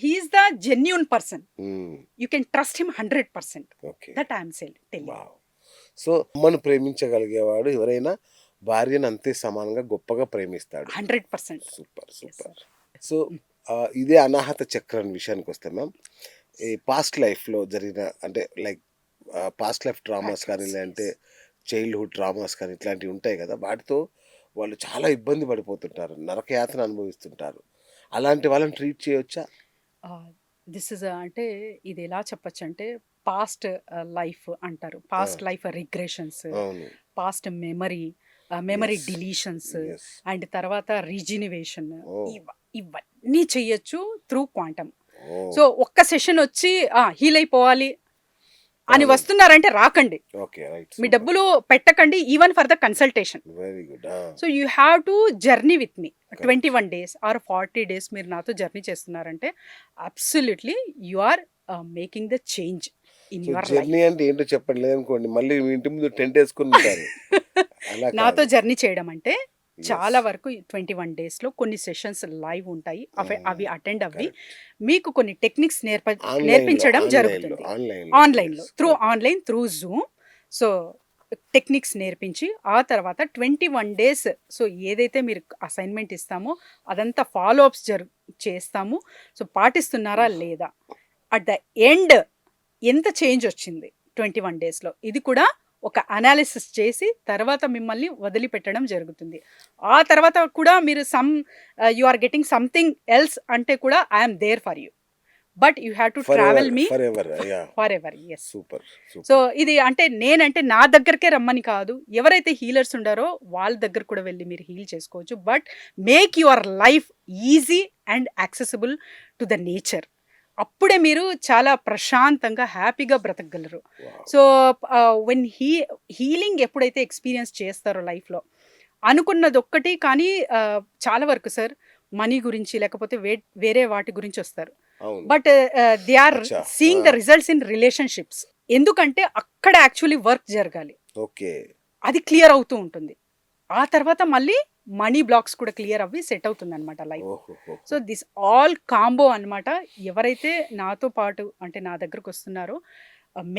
he's the genuine person. You can trust him 100%. Okay. That I'm telling. Wow. So అమ్మను ప్రేమించగలిగేవాడు ఎవరైనా భార్యను అంతే సమానంగా గొప్పగా ప్రేమిస్తాడు. 100%. Super super. సో ఇదే అనాహత చక్రం విషయానికి వస్తే మ్యామ్, ఈ పాస్ట్ లైఫ్లో జరిగిన అంటే లైక్ పాస్ట్ లైఫ్ ట్రామాస్ కానీ Patterns, లేదంటే yes. చైల్డ్హుడ్ ట్రామాస్ కానీ ఇట్లాంటివి ఉంటాయి కదా, వాటితో వాళ్ళు చాలా ఇబ్బంది పడిపోతుంటారు, నరకయాతన అనుభవిస్తుంటారు. అలాంటి వాళ్ళని ట్రీట్ చేయొచ్చా? దిస్ ఇస్ అంటే ఇది ఎలా చెప్పొచ్చు అంటే పాస్ట్ లైఫ్ అంటారు, ఆ, పాస్ట్ లైఫ్ రిగ్రెషన్స్, అవును. Past memory yes, deletions, yes. And తర్వాత రీజినివేషన్, ఓ, ఇవన్నీ చెయ్యొచ్చు త్రూ క్వాంటమ్. ఓ, సో ఒక్క సెషన్ వచ్చి హీల్ అయిపోవాలి అని అవును. వస్తున్నారంటే రాకండి, ఓకే, రైట్, మీ డబ్బులు పెట్టకండి even for the consultation. Very good. So you have to journey with me correct. 21 days or 40 days మీరు నాతో జర్నీ చేస్తున్నారంటే absolutely you are making the change in so your journey life. అంటే ఏంటో చెప్పండి, లేదనుకోండి మళ్ళీ మీ ఇంటి ముందు టెంట్ వేసుకుని ఉంటారు. అలా నాతో కాదు. జర్నీ చేయడం అంటే ఎస్, చాలా వరకు 21 daysలో కొన్ని సెషన్స్ లైవ్ ఉంటాయి, అవి అటెండ్ అవ్వి కరెక్ట్. మీకు కొన్ని టెక్నిక్స్ ఆన్లైన్లో నేర్పించడం ఆన్లైన్లో జరుగుతుంది. ఆన్లైన్లో ఆన్లైన్లో yes, through correct. Online through Zoom. So techniques నేర్పించి ఆ తర్వాత 21 days సో ఏదైతే మీరు అసైన్మెంట్ ఇస్తామో అదంతా ఫాలో అప్స్ చేస్తాము. సో పాటిస్తున్నారా లేదా, అట్ ద ఎండ్ ఎంత చేంజ్ వచ్చింది 21 daysలో, ఇది కూడా ఒక అనాలిసిస్ చేసి తర్వాత మిమ్మల్ని వదిలిపెట్టడం జరుగుతుంది. ఆ తర్వాత కూడా మీరు you are getting something else అంటే కూడా I'm there for you, but you have to for travel ever, me forever, yeah, forever. Yes. Super, so super. ఇది అంటే నేనంటే నా దగ్గరకే రమ్మని కాదు, ఎవరైతే హీలర్స్ ఉండారో వాళ్ళ దగ్గర కూడా వెళ్ళి మీరు హీల్ చేసుకోవచ్చు, but make your life easy and accessible to the nature. అప్పుడే మీరు చాలా ప్రశాంతంగా హ్యాపీగా బ్రతకగలరు. వావ్. సో వెన్ హీలింగ్ ఎప్పుడైతే ఎక్స్పీరియన్స్ చేస్తారో లైఫ్లో అనుకున్నది ఒక్కటి, కానీ చాలా వరకు సార్ మనీ గురించి లేకపోతే వేరే వాటి గురించి వస్తారు, అవును. బట్ దే ఆర్ అచ్చా, seeing the results in relationships. ఎందుకంటే అక్కడ యాక్చువల్లీ వర్క్ జరగాలి, ఓకే. అది క్లియర్ అవుతూ ఉంటుంది. ఆ తర్వాత మళ్ళీ మనీ బ్లాక్స్ కూడా క్లియర్ అవ్వి సెట్ అవుతుంది అనమాట లైఫ్. ఓహో. సో దిస్ ఆల్ కాంబో అనమాట. ఎవరైతే నాతో పాటు అంటే నా దగ్గరకు వస్తున్నారో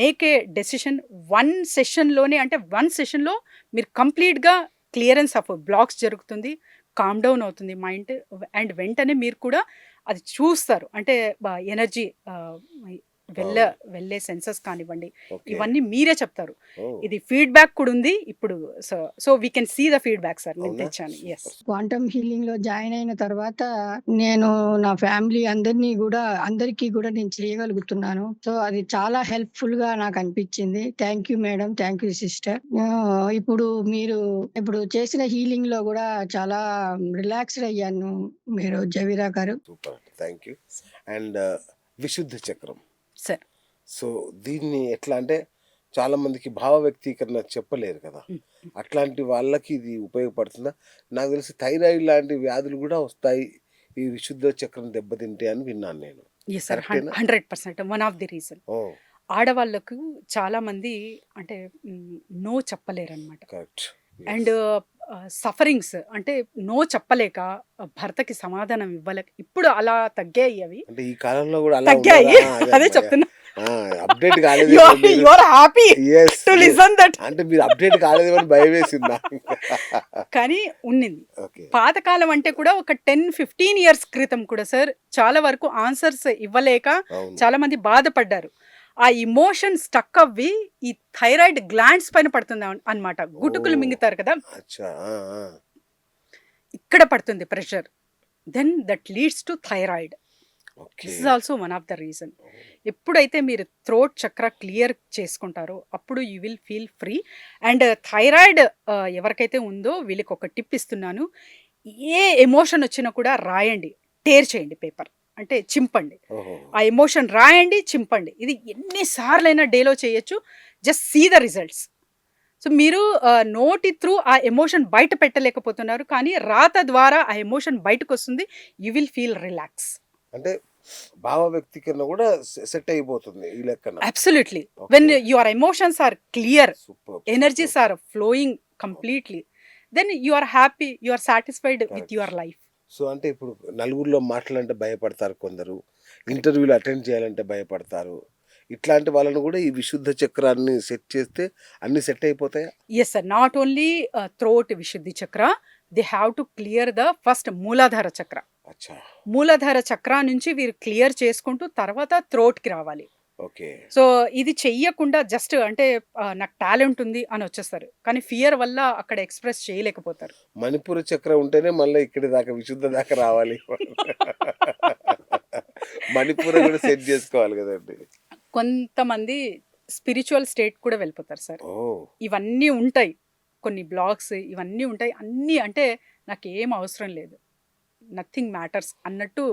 మేక్ ఏ డెసిషన్ 1 సెషన్లోనే, అంటే 1 సెషన్లో మీరు కంప్లీట్గా క్లియరెన్స్ ఆఫ్ బ్లాక్స్ జరుగుతుంది, కామ్ డౌన్ అవుతుంది మైండ్, అండ్ వెంటనే మీరు కూడా అది చూస్తారు. అంటే ఎనర్జీ వెళ్ళే సెన్సెస్ కానివ్వండి, ఓకే. ఇవన్నీ మీరే చెప్తారు. ఓ, ఇది ఫీడ్బ్యాక్ కూడా ఉంది ఇప్పుడు. So we can see the feedback sir, నేను అవునా? తెచ్చాను. ఎస్. సూపర్. క్వాంటమ్ హీలింగ్ లో జాయిన్ అయిన తర్వాత నేను నా ఫ్యామిలీ అందరికీ కూడా నేను చేయగలుగుతున్నాను. సో అది చాలా హెల్ప్ఫుల్ గా నాకు అనిపించింది. Thank you madam, thank you sister. ఇప్పుడు చేసిన హీలింగ్ లో కూడా చాలా రిలాక్స్డ్ అయ్యాను మీరు జవీరా గారు. Super, thank you. అండ్ విశుద్ధ చక్రం, సార్. సో దీన్ని ఎట్లా అంటే చాలా మందికి భావ వ్యక్తీకరణ చెప్పలేరు కదా, అట్లాంటి వాళ్ళకి ఇది ఉపయోగపడుతుందా? నాకు తెలిసి థైరాయిడ్ లాంటి వ్యాధులు కూడా వస్తాయి ఈ విశుద్ధ చక్రం దెబ్బతింటే అని విన్నాను నేను. ఎస్ సార్, కరెక్టేనా? 100% వన్ ఆఫ్ ది రీజన్. ఓ, ఆడవాళ్ళకు చాలా మంది అంటే నో చెప్పలేరు అనమాట, కరెక్ట్. అండ్ సఫరింగ్స్ అంటే నో చెప్పలేక భర్తకి సమాధానం ఇవ్వలేక ఇప్పుడు అలా తగ్గాయి అవి, అంటే ఈ కాలంలో కూడా అలా తగ్గాయి. ఉన్నారా? అదే అదే అమ్మాయి. చెప్తున్నా. అప్డేట్ కాలేదు. You are happy Yes, to yes. Listen that. అంటే మీరు అప్డేట్ కాలేదేమని భయం వేసిందా? కానీ ఉన్నింది. ఓకే. పాతకాలం అంటే కూడా ఒక 10-15 years క్రితం కూడా సార్ చాలా వరకు ఆన్సర్స్ ఇవ్వలేక అవును. చాలా మంది బాధపడ్డారు. ఆ ఇమోషన్ స్టక్ అవ్వి ఈ థైరాయిడ్ గ్లాండ్స్ పైన పడుతుంది అన్నమాట. గుటుకులు ఓ. మింగుతారు కదా, అచ్చా, ఇక్కడ పడుతుంది pressure, then that leads to thyroid. Okay. This is also one of the reason. ఎప్పుడైతే మీరు థ్రోట్ చక్ర క్లియర్ చేసుకుంటారో అప్పుడు you will feel free. And thyroid ఎవరికైతే ఉందో వీళ్ళకి ఒక టిప్ ఇస్తున్నాను. ఏ ఎమోషన్ వచ్చినా కూడా రాయండి, టేర్ చేయండి పేపర్, అంటే చింపండి. ఓహో. ఆ ఎమోషన్ రాయండి, చింపండి. ఇది ఎన్నిసార్లైనా డేలో చేయొచ్చు, just see the results. So మీరు నోటి త్రూ ఆ ఎమోషన్ బయట పెట్టలేకపోతున్నారు, కానీ రాత ద్వారా ఆ ఎమోషన్ బయటకు వస్తుంది, యూ విల్ ఫీల్ రిలాక్స్. అంటే భావ వ్యక్తీకరణ కూడా సెట్ అయిపోతుంది ఈ లెక్కన. Absolutely. Okay. When your emotions are clear, super. Energies are flowing completely, then you are happy, you are satisfied with Correct. Your life. So అంటే ఇప్పుడు నలుగురిలో మాట్లాడాలంటే భయపడతారు కొందరు, ఇంటర్వ్యూలు అటెండ్ చేయాలంటే భయపడతారు. ఇట్లాంటి వాళ్ళను కూడా ఈ విశుద్ధ చక్రాన్ని సెట్ చేస్తే అన్ని సెట్ అయిపోతాయా? Yes sir, not only throat Vishuddhi chakra, they have to clear the first Muladhara chakra. అచ్చా. మూలాధార చక్రా నుంచి వీరు క్లియర్ చేసుకుంటూ తర్వాత థ్రోట్కి రావాలి. ఓకే. సో ఇది చెయ్యకుండా జస్ట్ అంటే నాకు టాలెంట్ ఉంది అని వచ్చేస్తారు, కానీ ఫియర్ వల్ల అక్కడ ఎక్స్ప్రెస్ చేయలేకపోతారు. మణిపూర చక్రం ఉంటేనే మళ్ళీ ఇక్కడి దాకా విశుద్ధ దాకా రావాలి. మణిపూర కూడా సెట్ చేసుకోవాలి కదండి. కొంతమంది స్పిరిచువల్ స్టేట్ కూడా వెళ్ళిపోతారు సార్. ఓ. ఇవన్నీ ఉంటాయి, కొన్ని బ్లాగ్స్ ఇవన్నీ ఉంటాయి, అన్నీ అంటే నాకు ఏం అవసరం లేదు, నథింగ్ మ్యాటర్స్ అన్నట్టు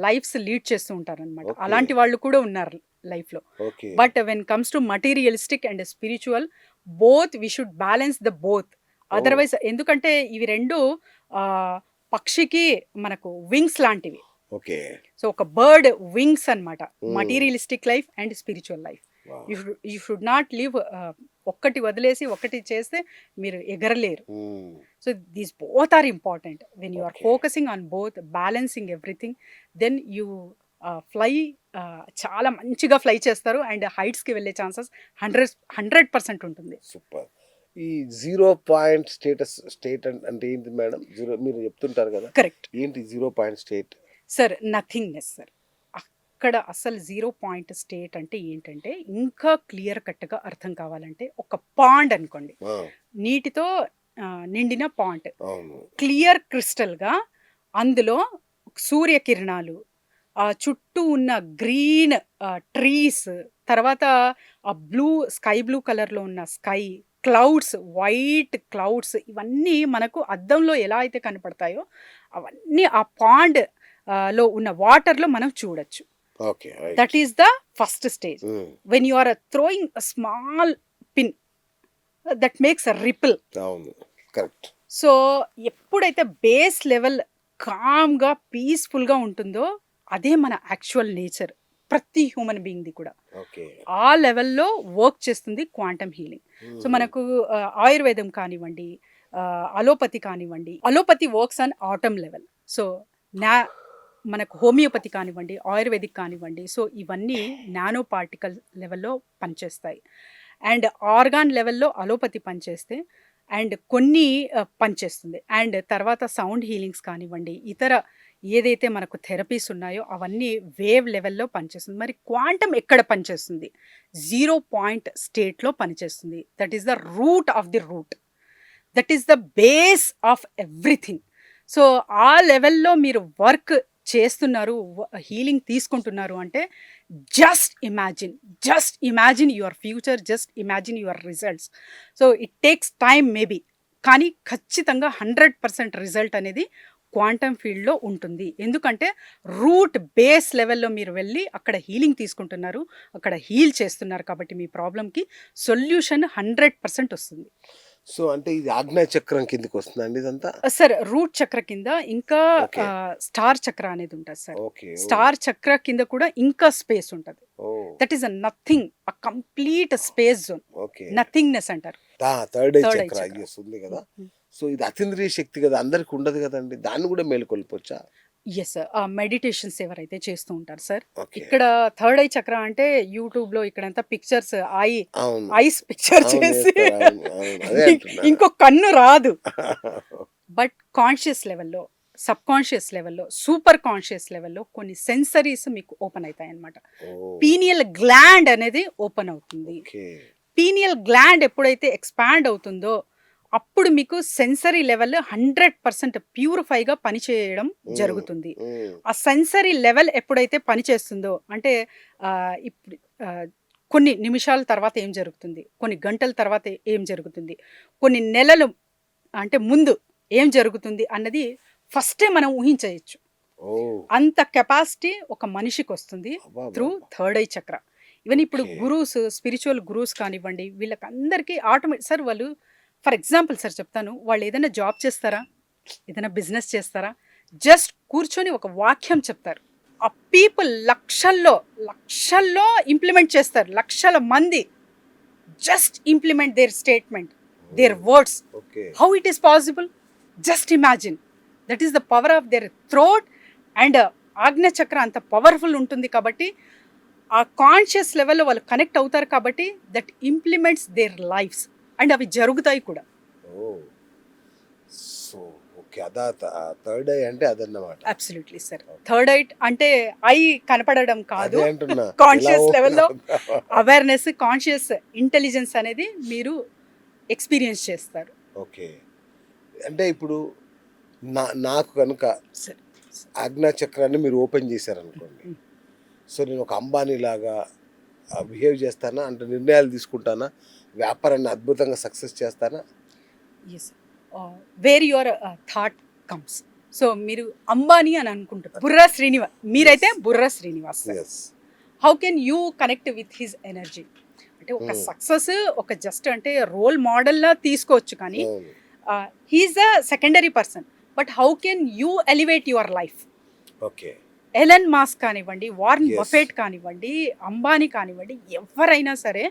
లైఫ్స్ లీడ్ చేస్తూ ఉంటారు అనమాట. Okay. అలాంటి వాళ్ళు కూడా ఉన్నారు లైఫ్లో. Okay. But when comes to materialistic and spiritual, both we should balance the both. Otherwise ఎందుకంటే ఇవి రెండు పక్షికి మనకు వింగ్స్ లాంటివి. ఓకే. సో ఒక బర్డ్ వింగ్స్ అన్నమాట, Hmm. Materialistic life and spiritual life. Wow. You should not live ఒక్కటి వదిలేసి ఒకటి చేస్తే మీరు ఎగరలేరు. Hmm. So these both are important. When you are Okay. Focusing on both, balancing everything, then you fly చాలా మంచిగా fly చేస్తారు అండ్ హైట్స్కి వెళ్ళే ఛాన్సెస్ 100% ఉంటుంది. సూపర్. ఈ 0 పాయింట్ స్టేట్ అంటే ఏంటి మేడం? జీరో మీరు చెప్తుంటారు కదా, కరెక్ట్ ఏంటి 0 point state? Sir, nothingness sir. అక్కడ అసలు 0 పాయింట్ స్టేట్ అంటే ఏంటంటే, ఇంకా క్లియర్ కట్గా అర్థం కావాలంటే ఒక పాండ్ అనుకోండి, నీటితో నిండిన పాండ్, అవును. క్లియర్ క్రిస్టల్గా అందులో సూర్యకిరణాలు, చుట్టూ ఉన్న గ్రీన్ ట్రీస్, తర్వాత ఆ స్కై బ్లూ కలర్లో ఉన్న స్కై, క్లౌడ్స్, వైట్ క్లౌడ్స్, ఇవన్నీ మనకు అద్దంలో ఎలా అయితే కనపడతాయో అవన్నీ ఆ పాండ్ లో ఉన్న వాటర్లో మనం చూడొచ్చు. Okay. That is the first stage. When you are throwing a small pin, that makes a ripple. అవును, కరెక్ట్. సో ఎప్పుడైతే బేస్ లెవెల్ కామ్గా పీస్ఫుల్గా ఉంటుందో అదే మన యాక్చువల్ నేచర్, ప్రతి హ్యూమన్ బీయింగ్ది కూడా ఓకే. ఆ లెవెల్లో వర్క్ చేస్తుంది క్వాంటమ్ హీలింగ్. సో మనకు ఆయుర్వేదం కానివ్వండి, అలోపతి కానివ్వండి, allopathy works on atom level. So మనకు హోమియోపతి కానివ్వండి, ఆయుర్వేదిక్ కానివ్వండి, సో ఇవన్నీ నానో పార్టికల్ లెవెల్లో పనిచేస్తాయి. అండ్ ఆర్గాన్ లెవెల్లో అలోపతి పనిచేస్తే అండ్ కొన్ని పనిచేస్తుంది. అండ్ తర్వాత సౌండ్ హీలింగ్స్ కానివ్వండి, ఇతర ఏదైతే మనకు థెరపీస్ ఉన్నాయో అవన్నీ వేవ్ లెవెల్లో పనిచేస్తుంది. మరి క్వాంటమ్ ఎక్కడ పనిచేస్తుంది? 0 పాయింట్ స్టేట్లో పనిచేస్తుంది. That is the root of the root, that is the base of everything. So ఆ లెవెల్లో మీరు వర్క్ చేస్తున్నారు, హీలింగ్ తీసుకుంటున్నారు అంటే just imagine your future, just imagine your results. So it takes time maybe, కానీ ఖచ్చితంగా 100% రిజల్ట్ అనేది క్వాంటమ్ ఫీల్డ్లో ఉంటుంది. ఎందుకంటే రూట్ బేస్ లెవెల్లో మీరు వెళ్ళి అక్కడ హీలింగ్ తీసుకుంటున్నారు, అక్కడ హీల్ చేస్తున్నారు, కాబట్టి మీ ప్రాబ్లంకి సొల్యూషన్ 100% వస్తుంది. సో అంటే ఇది ఆజ్ఞా చక్రం కిందకి వస్తుందండి ఇదంతా? సార్ రూట్ చక్ర కింద ఇంకా Okay. స్టార్ చక్ర అనేది ఉంటుంది సార్. ఓకే. స్టార్ చక్ర కింద కూడా ఇంకా స్పేస్ ఉంటుంది. ఓ. That is a nothing, a complete space zone, okay. Nothingness అంటారు. థర్డ్ ఐ Third eye చక్ర chakra. ఉంది కదా. సో ఇది అతీంద్రియ శక్తి కదా, అందరికి ఉండదు కదండి, దాన్ని కూడా మేలుకొల్పొచ్చా? ఎస్, మెడిటేషన్స్ ఎవరైతే చేస్తూ ఉంటారు సార్, ఓకే. ఇక్కడ థర్డ్ ఐ చక్ర అంటే యూట్యూబ్ లో ఇక్కడంతా పిక్చర్స్ అవును. ఐస్ పిక్చర్ అవును, చేసి వేస్తారు, అవును, అవును, అదే అంటున్నా. ఇంకో కన్ను రాదు. బట్ కాన్షియస్ లెవెల్లో, సబ్ కాన్షియస్ లెవెల్లో, సూపర్ కాన్షియస్ లెవెల్లో కొన్ని సెన్సరీస్ మీకు ఓపెన్ అవుతాయి అన్నమాట. ఓ. పీనియల్ గ్లాండ్ అనేది ఓపెన్ అవుతుంది. ఓకే. పీనియల్ గ్లాండ్ ఎప్పుడైతే ఎక్స్పాండ్ అవుతుందో అప్పుడు మీకు సెన్సరీ లెవెల్ 100% ప్యూరిఫైగా పనిచేయడం జరుగుతుంది. ఆ సెన్సరీ లెవెల్ ఎప్పుడైతే పనిచేస్తుందో అంటే ఇప్పుడు కొన్ని నిమిషాల తర్వాత ఏం జరుగుతుంది, కొన్ని గంటల తర్వాత ఏం జరుగుతుంది, కొన్ని నెలలు అంటే ముందు ఏం జరుగుతుంది అన్నది ఫస్టే మనం ఊహించవచ్చు. ఓ. అంత కెపాసిటీ ఒక మనిషికి వస్తుంది అబ్బా, త్రూ అబ్బా. థర్డ్ ఐ చక్ర. ఈవెన్ ఇప్పుడు Okay. గురూస్, స్పిరిచువల్ గురూస్ కానివ్వండి, వీళ్ళకందరికీ ఆటోమేటిక్ సార్, వాళ్ళు ఫర్ ఎగ్జాంపుల్ సార్ చెప్తాను, వాళ్ళు ఏదైనా జాబ్ చేస్తారా, ఏదైనా బిజినెస్ చేస్తారా, జస్ట్ కూర్చొని ఒక వాక్యం చెప్తారు, ఆ పీపుల్ లక్షల్లో ఇంప్లిమెంట్ చేస్తారు. లక్షల మంది just implement their statement, their words. Okay. How it is possible? Just imagine. That is the power of their throat. And Ajna chakra అంత పవర్ఫుల్ ఉంటుంది కాబట్టి ఆ కాన్షియస్ లెవెల్లో వాళ్ళు కనెక్ట్ అవుతారు కాబట్టి that implements their lives and అవి జరుగుతాయి కూడా. ఓ. So okay. అదా థర్డ్ ఐ అంటే అదన్నమాట. Absolutely sir. థర్డ్ ఐ అంటే ఐ కనపడడం కాదు, అదే అంటున్నా. కాన్షియస్ ఎలా లెవెల్లో ఓపెన్ అవేర్నెస్, కాన్షియస్ ఇంటెలిజెన్స్ అనేది మీరు ఎక్స్పీరియన్స్ చేస్తారు ఓకే. అంటే ఇప్పుడు నాకు కనుక సార్. ఆజ్ఞా చక్రాన్ని మీరు ఓపెన్ చేశారనుకోండి, సో నేను ఒక అంబానీ లాగా బిహేవ్ చేస్తానా, అంటే నిర్ణయాలు తీసుకుంటానా, వ్యాపారాన్ని అద్భుతంగా సక్సెస్ చేస్తానా? Yes, where your thought comes. So మీరు అంబానీ అని అనుకుంటారు, బుర్రా శ్రీనివాస్, మీరైతే Burra Srinivas. Yes. How can you connect with his energy? అంటే ఒక సక్సెస్ ఒక జస్ట్ అంటే రోల్ మోడల్లా తీసుకోవచ్చు, కానీ he is the secondary person. But how can you elevate your life? Okay. Elon Musk కానివ్వండి, వారన్ Yes. బఫెట్ కానివ్వండి, అంబానీ కానివ్వండి, ఎవరైనా సరే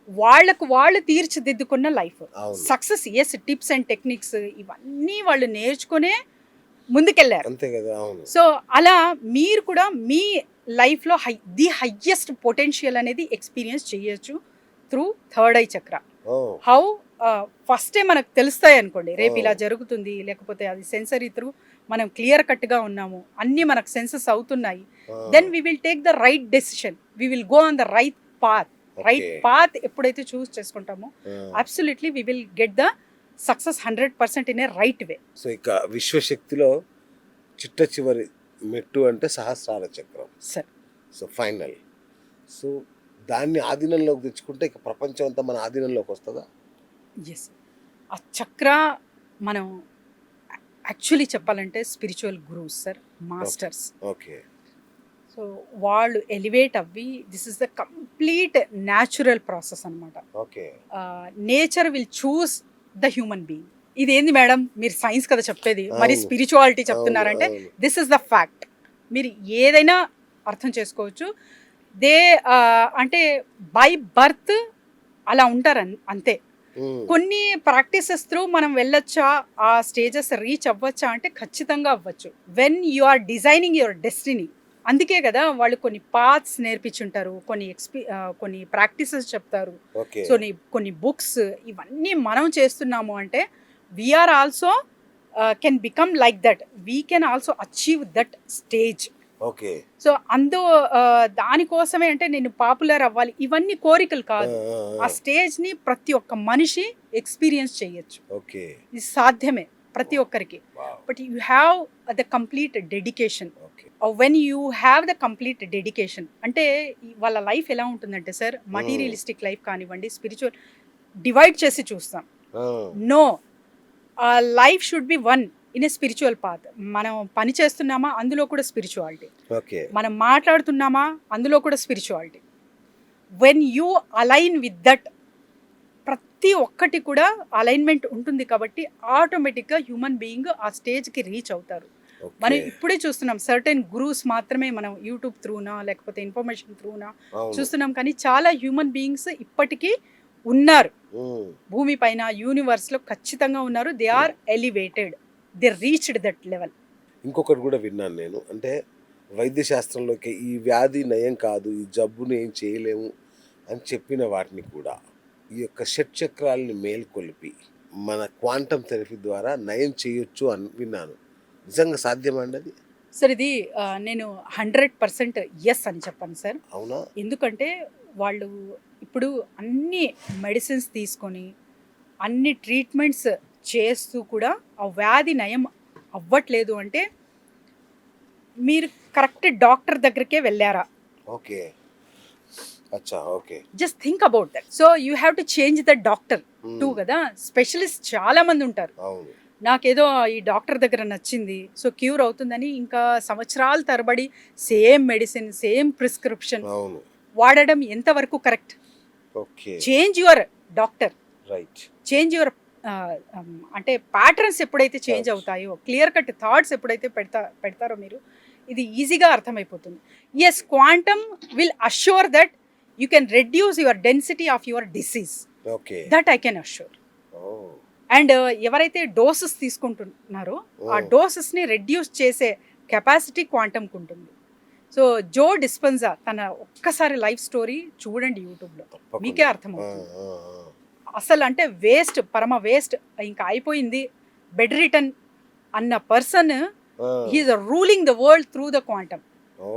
వాళ్ళకు వాళ్ళు తీర్చిదిద్దుకున్న లైఫ్ అవును. Success. Yes, tips and techniques ఇవన్నీ వాళ్ళు నేర్చుకునే ముందుకెళ్ళారు. అంతే కదా. అవును. సో అలా మీరు కూడా మీ లైఫ్లో ది హయ్యెస్ట్ పొటెన్షియల్ అనేది ఎక్స్పీరియన్స్ చేయొచ్చు through third eye chakra. Oh how ఫస్టే మనకు తెలుస్తాయి అనుకోండి, రేపు ఇలా Oh. జరుగుతుంది, లేకపోతే అది సెన్సరీ త్రూ మనం క్లియర్ కట్గా ఉన్నాము, అన్నీ మనకు సెన్సెస్ అవుతున్నాయి. Then we will take the right decision, we will go on the right path. Right path ఎప్పుడైతే చూస్ చేసుకుంటామో absolutely we will get the success 100% in a right way. So ఇక విశ్వశక్తిలో చిట్ట చివరి మెట్టు అంటే సహస్రార చక్రం. Sir, so final. సో దాన్ని ఆధీనంలోకి తెచ్చుకుంటే ఇక ప్రపంచం అంతా మన ఆధీనంలోకి వస్తుందా? ఎస్, ఆ చక్ర మనం యాక్చువల్లీ చెప్పాలంటే spiritual gurus sir, masters. Okay. So వాళ్ళు ఎలివేట్ అవ్వి, this is the complete natural process అనమాట. Okay. Nature will choose the human being. ఇదేంది మేడం మీరు సైన్స్ కదా చెప్పేది, మరి అవును. స్పిరిచువాలిటీ చెప్తున్నారంటే అవును. This is the fact. మీరు ఏదైనా అర్థం చేసుకోవచ్చు. దే అంటే బై బర్త్ అలా ఉంటారు అంతే. కొన్ని ప్రాక్టీసెస్ త్రూ మనం వెళ్ళొచ్చా, ఆ స్టేజెస్ రీచ్ అవ్వచ్చా అంటే ఖచ్చితంగా అవ్వచ్చు. When you are designing your destiny. అందుకే కదా వాళ్ళు కొన్ని పాత్స్ నేర్పించుంటారు, కొన్ని ప్రాక్టీసెస్ చెప్తారు. ఓకే. సో కొన్ని బుక్స్ ఇవన్నీ మనం చేస్తున్నాము అంటే we are also can become like that, we can also achieve that stage. Okay. So దానికోసమే అంటే నేను పాపులర్ అవ్వాలి, ఇవన్నీ కోరికలు కాదు. ఆ స్టేజ్ని ప్రతి ఒక్క మనిషి ఎక్స్పీరియన్స్ చేయొచ్చు. ఓకే. ఇది సాధ్యమే ప్రతి ఒక్కరికి. But you have the complete dedication. Okay. When you have the complete dedication అంటే వాళ్ళ లైఫ్ ఎలా ఉంటుందంటే సార్, మటీరియలిస్టిక్ లైఫ్ కానివ్వండి, స్పిరిచువల్ డివైడ్ చేసి చూస్తాం. No, life should be one in a spiritual path. మనం పని చేస్తున్నామా, అందులో కూడా స్పిరిచువాలిటీ. ఓకే. మనం మాట్లాడుతున్నామా, అందులో కూడా spirituality. When you align with that, ప్రతి ఒక్కటి కూడా అలైన్మెంట్ ఉంటుంది కాబట్టి ఆటోమేటిక్గా హ్యూమన్ బీయింగ్ ఆ స్టేజ్కి రీచ్ అవుతారు. మనం ఇప్పుడే చూస్తున్నాం, సర్టెన్ గురూస్ మాత్రమే మనం యూట్యూబ్ త్రూనా లేకపోతే ఇన్ఫర్మేషన్ త్రూనా చూస్తున్నాం, కానీ చాలా హ్యూమన్ బీయింగ్స్ ఇప్పటికీ ఉన్నారు భూమి పైన, యూనివర్స్లో ఖచ్చితంగా ఉన్నారు. They are elevated, they reached that level. ఇంకొకటి కూడా విన్నాను నేను, అంటే వైద్య శాస్త్రంలోకి ఈ వ్యాధి నయం కాదు, ఈ జబ్బుని ఏం చేయలేము అని చెప్పిన వాటిని కూడా ఈ యొక్క షట్ చక్రాలని మేల్కొల్పి మన క్వాంటమ్ థెరపీ ద్వారా నయం చేయొచ్చు అని విన్నాను. నిజంగా సాధ్యమండి అది? సార్ ఇది నేను 100% ఎస్ అని చెప్పాను సార్. అవునా? ఎందుకంటే వాళ్ళు ఇప్పుడు అన్ని మెడిసిన్స్ తీసుకొని అన్ని ట్రీట్మెంట్స్ చేస్తూ కూడా ఆ వ్యాధి నయం అవ్వట్లేదు అంటే మీరు కరెక్ట్ డాక్టర్ దగ్గరికే వెళ్ళారా? ఓకే. అచ్చా. Okay. Just think about that. So you have to change the doctor two కదా. స్పెషలిస్ట్ చాలా మంది ఉంటారు. అవును. నాకేదో ఈ డాక్టర్ దగ్గర నచ్చింది, సో క్యూర్ అవుతుందని ఇంకా సంవత్సరాల తరబడి సేమ్ మెడిసిన్, సేమ్ ప్రిస్క్రిప్షన్ అవును. వాడడం ఎంతవరకు correct? Okay. Change your doctor, right. Change your అంటే ప్యాటర్న్స్ ఎప్పుడైతే చేంజ్ అవుతాయో, క్లియర్ కట్ థాట్స్ ఎప్పుడైతే పెడతారో మీరు, ఇది ఈజీగా అర్థమైపోతుంది. Yes, quantum will assure that you can reduce your density of your disease. Okay. That I can assure. And ఎవరైతే డోసెస్ తీసుకుంటున్నారో ఆ డోసెస్ని రెడ్యూస్ చేసే కెపాసిటీ క్వాంటమ్కి ఉంటుంది. సో జో డిస్పెన్జా తన ఒక్కసారి లైఫ్ స్టోరీ చూడండి యూట్యూబ్లో, మీకే అర్థమవుతుంది. అసలు అంటే వేస్ట్, పరమ వేస్ట్, ఇంకా అయిపోయింది, బెడ్ రిటర్న్ అన్న person he is ruling the world through the quantum. ఓ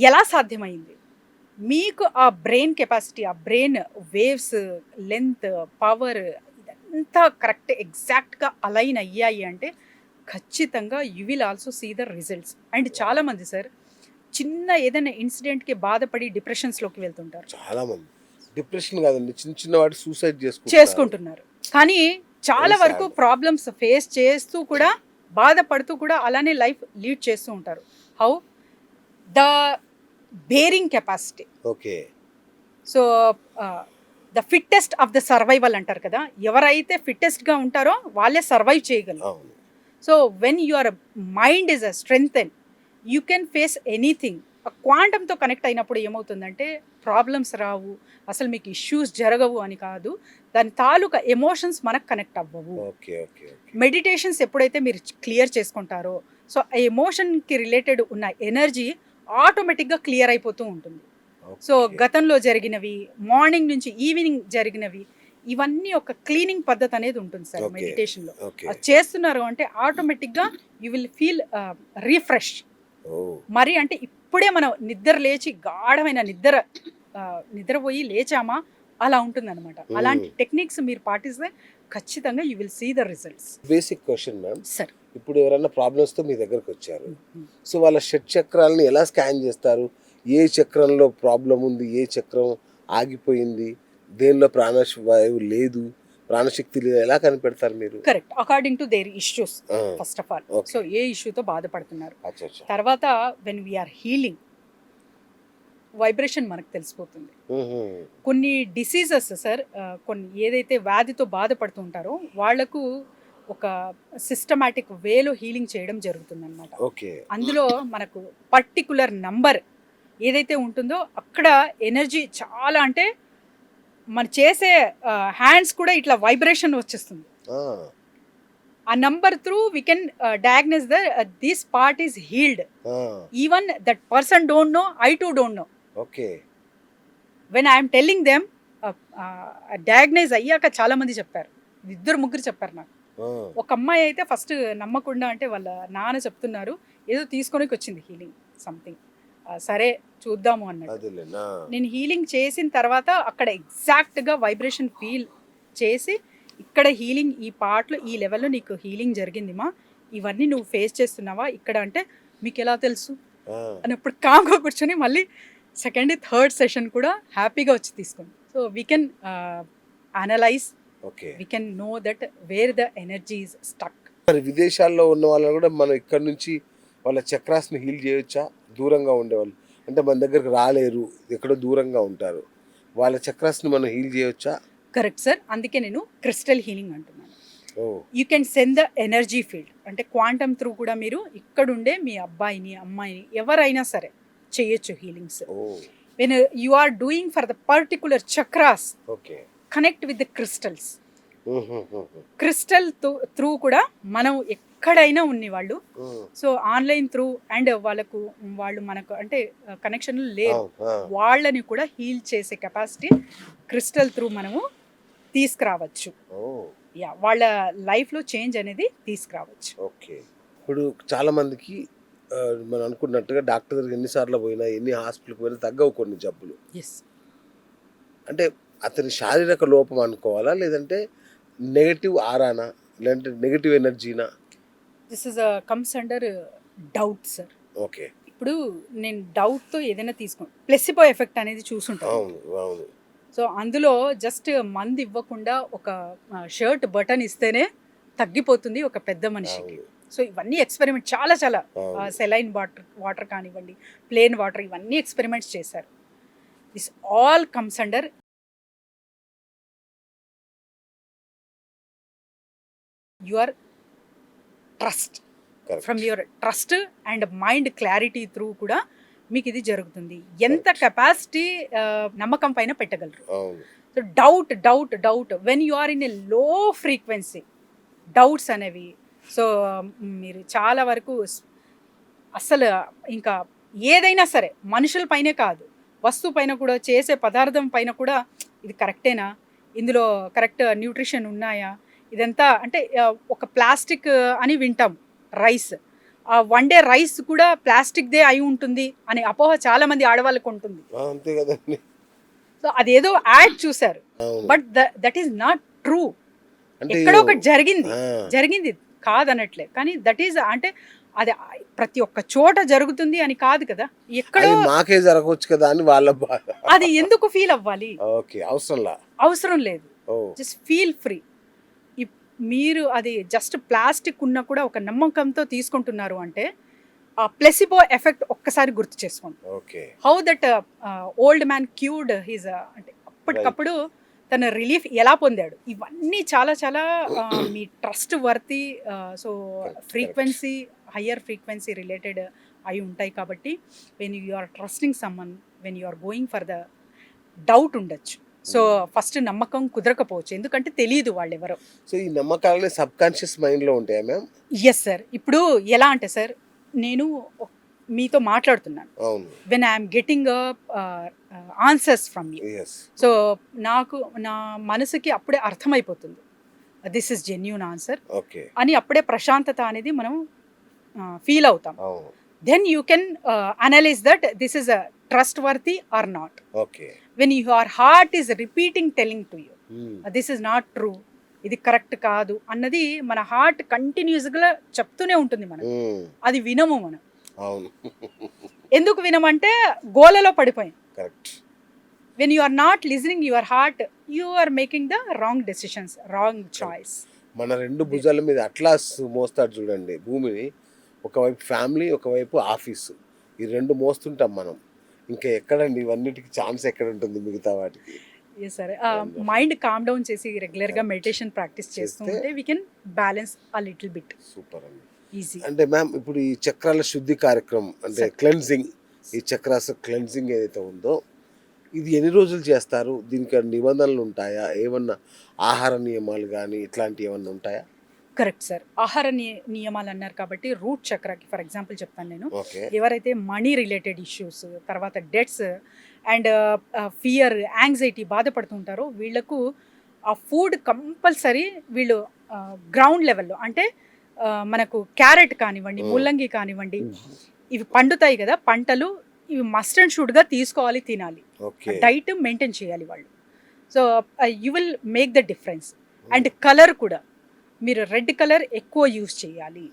ఎలా సాధ్యమైంది? మీకు ఆ బ్రెయిన్ కెపాసిటీ, ఆ బ్రెయిన్ వేవ్స్, లెంత్, పవర్ ఇదంతా కరెక్ట్ ఎగ్జాక్ట్గా అలైన్ అయ్యాయి అంటే ఖచ్చితంగా you will also see the results. And చాలామంది సార్ చిన్న ఏదైనా ఇన్సిడెంట్కి బాధపడి డిప్రెషన్స్లోకి వెళ్తుంటారు. చాలా మంది డిప్రెషన్ కాదండి, చిన్న చిన్న వాటి సూసైడ్ చేసుకుంటున్నారు. కానీ చాలా Very వరకు sad. ప్రాబ్లమ్స్ ఫేస్ చేస్తూ కూడా బాధపడుతూ కూడా అలానే లైఫ్ లీడ్ చేస్తూ ఉంటారు. How the bearing capacity. Okay so the fittest of the survival అంటారు కదా, ఎవరైతే ఫిట్టెస్ట్గా ఉంటారో వాళ్ళే సర్వైవ్ చేయగలరు. అవును so when your mind is a strengthen you can face anything. క్వాంటమ్తో కనెక్ట్ అయినప్పుడు ఏమవుతుందంటే ప్రాబ్లమ్స్ రావు, అసలు మీకు ఇష్యూస్ జరగవు అని కాదు, దాని తాలూకా ఎమోషన్స్ మనకు కనెక్ట్ అవ్వవు. ఓకే ఓకే మెడిటేషన్స్ ఎప్పుడైతే మీరు క్లియర్ చేసుకుంటారో సో ఆ ఎమోషన్కి రిలేటెడ్ ఉన్న ఎనర్జీ ఆటోమేటిక్గా క్లియర్ అయిపోతూ ఉంటుంది. సో గతంలో జరిగినవి, మార్నింగ్ నుంచి ఈవినింగ్ జరిగినవి, ఇవన్నీ ఒక క్లీనింగ్ పద్ధతి అనేది ఉంటుంది సార్ మెడిటేషన్లో. అది చేస్తున్నారు అంటే ఆటోమేటిక్గా యూ విల్ ఫీల్ రీఫ్రెష్. మరి అంటే ఇప్పుడే మనం నిద్ర లేచి గాఢమైన నిద్రపోయి లేచామా అలా ఉంటుందన్నమాట. అలాంటి టెక్నిక్స్ మీరు పాటిస్తే ఖచ్చితంగా you will see the results. Basic question ma'am, sir ఇప్పుడు ఎవరైనా ప్రాబ్లమ్స్తో మీ దగ్గరకు వచ్చారు, సో వాళ్ళ షట్ చక్రాలను ఎలా స్కాన్ చేస్తారు? ఏ చక్రంలో ప్రాబ్లం ఉంది, ఏ చక్రం ఆగిపోయింది, దేనిలో ప్రాణవాయువు లేదు, ప్రాణశక్తి లేదు, ఎలా కనిపెడతారు మీరు? Correct, according to their issues first of all. So ఏ ఇష్యూతో బాధపడుతున్నారు, తర్వాత వెన్ వీఆర్ హీలింగ్ వైబ్రేషన్ మనకు తెలిసిపోతుంది. కొన్ని డిసీజెస్ సార్, కొన్ని ఏదైతే వ్యాధితో బాధపడుతూ ఉంటారో వాళ్లకు ఒక సిస్టమాటిక్ వేలో హీలింగ్ చేయడం జరుగుతుంది అనమాట. అందులో మనకు పర్టికులర్ నంబర్ ఏదైతే ఉంటుందో అక్కడ ఎనర్జీ చాలా, అంటే మనం చేసే హ్యాండ్స్ కూడా ఇట్లా వైబ్రేషన్ వచ్చేస్తుంది. ఆ number through we can diagnose the this part is healed. Even that person don't know, I to don't know. Okay, when I'm telling them, diagnose అయ్యాక చాలా మంది చెప్పారు, 2-3 చెప్పారు నాకు. ఒక అమ్మాయి అయితే ఫస్ట్ నమ్మకుండా, అంటే వాళ్ళ నాన్న చెప్తున్నారు ఏదో తీసుకొని వచ్చింది హీలింగ్ సంథింగ్, సరే చూద్దాము అన్నట్టు. నేను హీలింగ్ చేసిన తర్వాత అక్కడ ఎగ్జాక్ట్గా వైబ్రేషన్ ఫీల్ చేసి, ఇక్కడ హీలింగ్ ఈ పార్ట్లో ఈ లెవెల్లో నీకు హీలింగ్ జరిగిందిమా, ఇవన్నీ నువ్వు ఫేస్ చేస్తున్నావా ఇక్కడ అంటే మీకు ఎలా తెలుసు అన్నప్పుడు కామ్గా కూర్చొని మళ్ళీ సెకండ్ థర్డ్ సెషన్ కూడా హ్యాపీగా వచ్చి తీసుకోండి. So we can analyse, we can know that wear the energy is stuck. మరి విదేశాల్లో ఉన్న వాళ్ళు కూడా మనం ఇక్కడ నుంచి వాళ్ళ చక్రాస్ని హీల్ చేయొచ్చా? దూరంగా ఉండేవాళ్ళు అంటే మన దగ్గరకు రాలేరు, ఎక్కడో దూరంగా ఉంటారు, వాళ్ళ చక్రాస్ని మనం హీల్ చేయొచ్చా? కరెక్ట్ సార్, అందుకే నేను క్రిస్టల్ హీలింగ్ అంటున్నాను. You can send the energy field, అంటే క్వాంటమ్ త్రూ కూడా మీరు ఇక్కడుండే మీ అబ్బాయిని అమ్మాయిని ఎవరైనా సరే చేయొచ్చు healings. When you are doing for the particular chakras, connect with the crystals. Crystal through కూడా మనం ఎక్కడైనా ఉన్నవాళ్ళు, సో ఆన్లైన్ త్రూ అండ్ వాళ్ళు మనకు అంటే కనెక్షన్ లేదు, వాళ్ళని కూడా హీల్ చేసే కెపాసిటీ క్రిస్టల్ త్రూ మనము తీసుకురావచ్చు. వాళ్ళ లైఫ్లో చేంజ్ అనేది తీసుకురావచ్చు. ఓకే, ఇప్పుడు చాలా మందికి మనం అనుకున్నట్టుగా డాక్టర్ దగ్గరికి ఎన్నిసార్లు పోయినా, ఎన్ని హాస్పిటల్కి పోయినా తగ్గవు కొన్ని జబ్బులు. అంటే అతని శారీరక లోపం అనుకోవాలా, లేదంటే నెగటివ్ ఆరానా, లేదంటే నెగటివ్ ఎనర్జీనా? This is comes under doubt sir. Okay, ఇప్పుడు నేను డౌట్తో ఏదైనా తీసుకోండి, ప్లెసిబో ఎఫెక్ట్ అనేది చూసుంటాను. అవును. సో అందులో జస్ట్ మందు ఇవ్వకుండా ఒక షర్ట్ బటన్ ఇస్తేనే తగ్గిపోతుంది ఒక పెద్ద మనిషికి. సో ఇవన్నీ ఎక్స్పెరిమెంట్ చాలా సెలైన్ వాటర్ కానివ్వండి, ప్లేన్ వాటర్, ఇవన్నీ ఎక్స్పెరిమెంట్స్ చేశారు. This all comes under your trust. From your trust and mind clarity through కూడా మీకు ఇది జరుగుతుంది. ఎంత కెపాసిటీ నమ్మకం పైన పెట్టగలరు. So doubt when you are in a low frequency, doubts అనేవి, సో మీరు చాలా వరకు అసలు ఇంకా ఏదైనా సరే మనుషుల పైనే కాదు, వస్తువు పైన కూడా, చేసే పదార్థం పైన కూడా ఇది కరెక్టేనా, ఇందులో కరెక్ట్ న్యూట్రిషన్ ఉన్నాయా, ఇదంతా అంటే ఒక ప్లాస్టిక్ అని వింటాం రైస్, వన్ డే రైస్ కూడా ప్లాస్టిక్దే అయి ఉంటుంది అనే అపోహ చాలా మంది ఆడవాళ్ళకు ఉంటుంది. అంతే కదండి. సో అదేదో యాడ్ చూసారు, అవును. But that is not true. అంటే ఎక్కడో ఒకటి ఆ, జరిగింది కాదనట్లే, కానీ దట్ ఈస్ అంటే అది ప్రతి ఒక్క చోట జరుగుతుంది అని కాదు కదా, ఎక్కడో అది మాకే జరగవచ్చు కదా అని వాళ్ళ బాధ. అది ఎందుకు ఫీల్ అవ్వాలి, ఓకే, అవసరంలా. అవసరం లేదు, ఓ, జస్ట్ ఫీల్ ఫ్రీ. మీరు అది జస్ట్ ప్లాస్టిక్ ఉన్నా కూడా ఒక నమ్మకంతో తీసుకుంటున్నారు అంటే ఆ ప్లెసిబో ఎఫెక్ట్ ఒక్కసారి గుర్తు చేసుకోండి. Okay. How that old man cured his అంటే అప్పటికప్పుడు తన రిలీఫ్ ఎలా పొందాడు, ఇవన్నీ చాలా చాలా మీ trustworthy. So Correct, frequency, higher frequency related అయి ఉంటాయి కాబట్టి when you are trusting someone, when you are going for the doubt ఉండొచ్చు. సో ఫస్ట్ నమ్మకం కుదరకపోవచ్చు, ఎందుకంటే తెలియదు వాళ్ళు ఎవరో. సో ఈ నమ్మకాలని సబ్ కాన్షియస్ మైండ్ లో ఉంటాయా మ్యామ్? Yes sir. ఇప్పుడు ఎలా అంటే సార్, నేను మీతో మాట్లాడుతున్నాను, అవును. When I'm getting answers from you, yes. So నాకు నా మనసుకి అప్పుడే అర్థమైపోతుంది this is genuine answer okay. అని, అప్పుడే ప్రశాంతత అనేది మనం ఫీల్ అవుతాం. అవును. Then you can analyse that this is trustworthy or not. Okay. When your heart is repeating telling to you Hmm. This is not true, ఇది correct కాదు అన్నది మన హార్ట్ కంటిన్యూస్గా చెప్తూనే ఉంటుంది మనం, Hmm. అది వినము మనం. అవును. ఎందుకు వినమంటే గోలలో పడిపోయాం. Correct. When you are not listening your heart, you are making the wrong decisions, wrong choice. మన రెండు భుజాల మీద అట్లాస్ మోస్తాడు చూడండి భూమిని, ఒకవైపు ఫ్యామిలీ, ఒకవైపు ఆఫీసు, ఈ రెండు మోస్తుంటాం మనం. ఇంకా ఎక్కడండి ఇవన్నిటికి ఛాన్స్ ఎక్కడ ఉంటుంది మిగతా వాటికి? ఎస్ సరే, మైండ్ కామ్ డౌన్ చేసి రెగ్యులర్గా మెడిటేషన్ ప్రాక్టీస్ చేస్తూ ఉంటే we can balance a little bit. Super అండి. ఈజీ. అంటే మ్యామ్ ఇప్పుడు ఈ చక్రాల శుద్ధి కార్యక్రమం అంటే క్లెన్జింగ్, ఈ చక్రాస్ క్లెన్జింగ్ ఏదైతే ఉందో ఇది ఎన్ని రోజులు చేస్తారు? దీనికి నిబంధనలు ఉంటాయా? ఏమన్నా ఆహార నియమాలు కానీ ఇట్లాంటివి ఏమన్నా ఉంటాయా? Correct sir. ఆహార నియమాలు అన్నారు కాబట్టి రూట్ చక్రాకి ఫర్ ఎగ్జాంపుల్ చెప్తాను నేను. ఓకే. ఎవరైతే మనీ రిలేటెడ్ ఇష్యూస్, తర్వాత డెట్స్ అండ్ ఫియర్, యాంగ్జైటీ బాధపడుతుంటారో వీళ్ళకు ఆ ఫుడ్ కంపల్సరీ వీళ్ళు గ్రౌండ్ లెవెల్లో అంటే మనకు క్యారెట్ కానివ్వండి, ముల్లంగి కానివ్వండి, ఇవి పండుతాయి కదా పంటలు, ఇవి మస్ట్ అండ్ షుడ్గా తీసుకోవాలి, తినాలి, డైట్ మెయింటైన్ చేయాలి వాళ్ళు. So you will make the difference. And colour కూడా మీరు రెడ్ కలర్ ఎక్కువ యూజ్ చేయాలి.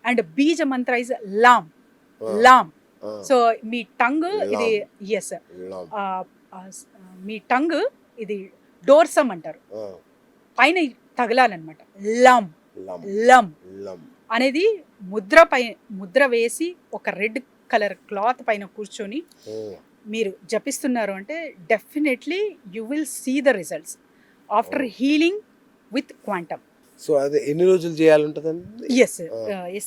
అండ్ బీజ మంత్ర is Lam, Lam. So me tongue ఇది ఎస్, మీ టంగ్ ఇది డోర్సమ్ అంటారు, పైన తగలాలన్నమాట. లమ్ లమ్ అనేది ముద్ర వేసి ఒక రెడ్ కలర్ క్లాత్ పైన కూర్చొని మీరు జపిస్తున్నారు అంటే definitely you will see the results after healing with quantum. So అదే ఎన్ని రోజులు చేయాలంటదండి? Yes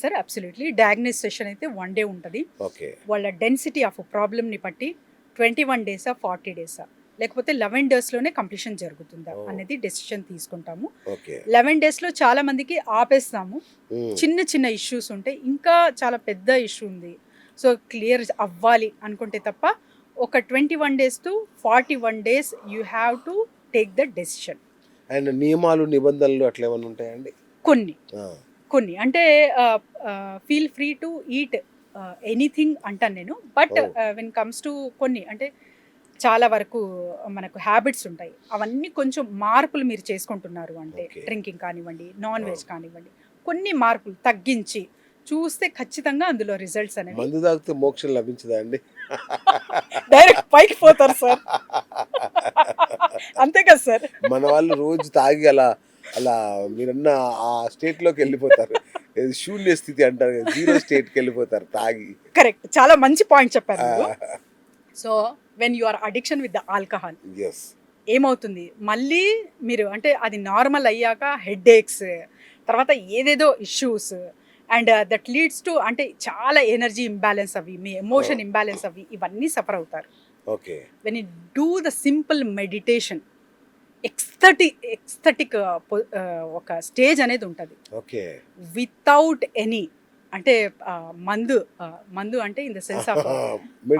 sir, absolutely. Diagnose session అయితే 1 day ఉంటుంది. ఓకే. వాళ్ళ డెన్సిటీ ఆఫ్ ప్రాబ్లమ్ని బట్టి 21 days 40 days లేకపోతే 11 daysలోనే కంప్లీషన్ జరుగుతుందా అనేది డెసిషన్ తీసుకుంటాము. 11 daysలో చాలా మందికి ఆపేస్తాము, చిన్న చిన్న ఇష్యూస్ ఉంటాయి, ఇంకా చాలా పెద్ద ఇష్యూ ఉంది సో క్లియర్ అవ్వాలి అనుకుంటే తప్ప ఒక 21 days to 41 days you have to take the decision. And నియమాలు నిబంధనలు అట్లా ఏమైనా ఉంటాయండి? కొన్ని అంటే feel free to eat anything అంటాను నేను, బట్ వెన్ కమ్స్ టు కొన్ని అంటే చాలా వరకు మనకు హ్యాబిట్స్ ఉంటాయి, అవన్నీ కొంచెం మార్పులు మీరు చేసుకుంటున్నారు అంటే డ్రింకింగ్ కానివ్వండి, నాన్ వెజ్ కానివ్వండి, కొన్ని మార్పులు తగ్గించి చూస్తే ఖచ్చితంగా అందులో రిజల్ట్స్ అనేవి. మందు తాగితే మోక్షం లభించదా అండి? డైరెక్ట్ పైకి పోతారు సార్, అంతే కదా సార్. మన వాళ్ళు రోజు తాగి అలా అలా మీరన్న ఆ స్టేట్ లోకి వెళ్ళిపోతారు, శూన్య స్థితి అంటారు, 0 స్టేట్కి వెళ్ళిపోతారు తాగి. కరెక్ట్, చాలా మంచి పాయింట్ చెప్పారు. So when you are addiction with the alcohol ఏమవుతుంది, మళ్ళీ మీరు అంటే అది నార్మల్ అయ్యాక హెడ్ ఏక్స్, తర్వాత ఏదేదో issues, and that leads to అంటే చాలా ఎనర్జీ ఇంబ్యాలెన్స్ అవి, మీ ఎమోషన్ ఇంబ్యాలెన్స్ అవి, ఇవన్నీ సఫర్ అవుతారు. Okay. When you do the simple meditation, ecstatic ఒక స్టేజ్ అనేది ఉంటుంది. ఓకే. వితౌట్ ఎనీ అంటే మందు అంటే ఇన్ ద సెన్స్ ఆఫ్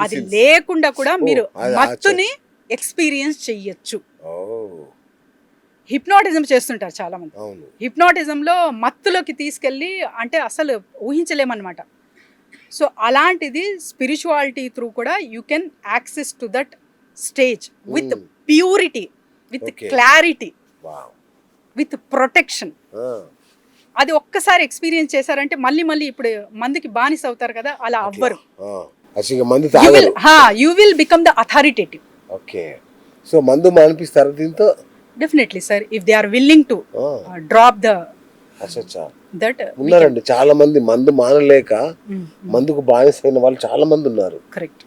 అది లేకుండా కూడా మీరు మత్తుని ఎక్స్పీరియన్స్ చెయ్యొచ్చు. హిప్నాటిజం చేస్తుంటారు చాలా మంది. అవును. హిప్నాటిజంలో మత్తులోకి తీసుకెళ్ళి అంటే అసలు ఊహించలేమన్నమాట. సో అలాంటిది స్పిరిచువాలిటీ త్రూ కూడా you can access to that stage with purity, with Okay. Clarity, wow. With protection. అది ఒక్కసారి ఎక్స్పీరియన్స్ చేశారంటే మళ్ళీ మళ్ళీ ఇప్పుడు మందుకి బానిస అవుతారు కదా, అలా అవ్వరు. అసలు మందు తాగరు. You will become the authoritative. Okay. So మందు మానిపిస్తారు దీంతో? Definitely sir, if they are willing to drop the అచ్చా. దట్. ఉన్నారండి చాలా మంది మందు మానలేక మందుకు బానిసైన వాళ్ళు చాలా మంది ఉన్నారు. కరెక్ట్.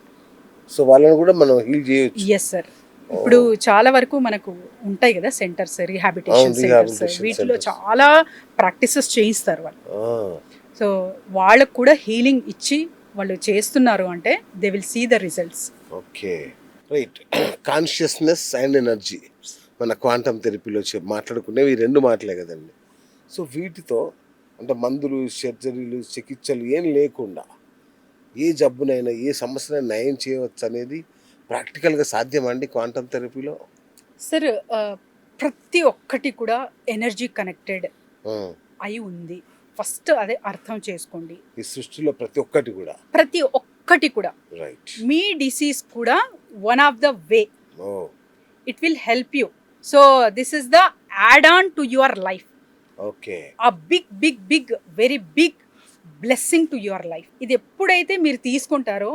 సో వాళ్ళని కూడా మనం హీల్ చేయొచ్చు. Yes sir. ఇప్పుడు చాలా వరకు మనకు ఉంటాయి కదా సెంటర్స్, రీహాబిటేషన్ సెంటర్స్, వీటిలో చాలా ప్రాక్టీసెస్ చేయిస్తారు వాళ్ళు. సో వాళ్ళకు కూడా హీలింగ్ ఇచ్చి వాళ్ళు చేస్తున్నారు అంటే they will see the results. Okay, right. Consciousness and energy మన క్వాంటమ్ థెరపీలో మాట్లాడుకునేవి ఈ రెండు మాటలే కదండి. సో వీటితో అంటే మందులు, సర్జరీలు, చికిత్సలు ఏం లేకుండా ఏ జబ్బునైనా ఏ సమస్యనైనా నయం చేయవచ్చు అనేది ప్రాక్టికల్గా సాధ్యమండి క్వాంటమ్ థెరపీలో? సార్ ప్రతి ఒక్కటి కూడా ఎనర్జీ కనెక్టెడ్ అయి ఉంది. ఫస్ట్ అదే అర్థం చేసుకోండి. ఈ సృష్టిలో ప్రతి ఒక్కటి కూడా రైట్. మీ డిసీజ్ కూడా one of the way it will help you. So this is the add on to your life. Okay. A big big big very big blessing to your life. ఇది ఎప్పుడైతే మీరు తీసుకుంటారో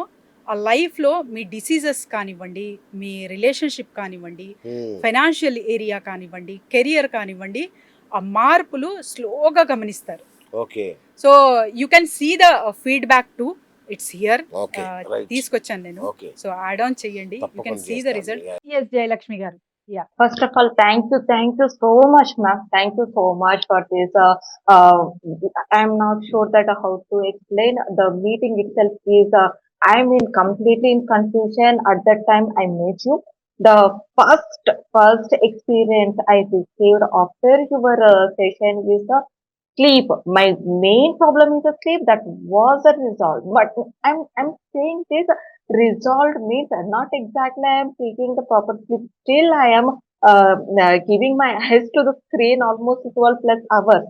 ఆ లైఫ్లో మీ డిసీజెస్ కానివ్వండి, మీ రిలేషన్షిప్ కానివ్వండి, ఫైనాన్షియల్ ఏరియా కానివ్వండి, కెరియర్ కానివ్వండి, ఆ మార్పులు స్లోగా గమనిస్తారు. Okay. So you can see the feedback to it's here. తీసుకొచ్చాను నేను. సో యాడ్ ఆన్ చేయండి, you can see the result. Yes Jayalakshmi garu. Yeah. First of all, thank you so much, ma'am. Thank you so much for this. I'm not sure that how to explain. The meeting itself is, I'm in completely in confusion. At that time, I met you. The first experience I received after your session is the sleep. My main problem is the sleep. That was a result. But I'm saying this resolved means not exactly I am taking the proper sleep. Still I am giving my eyes to the screen almost 12 plus hours.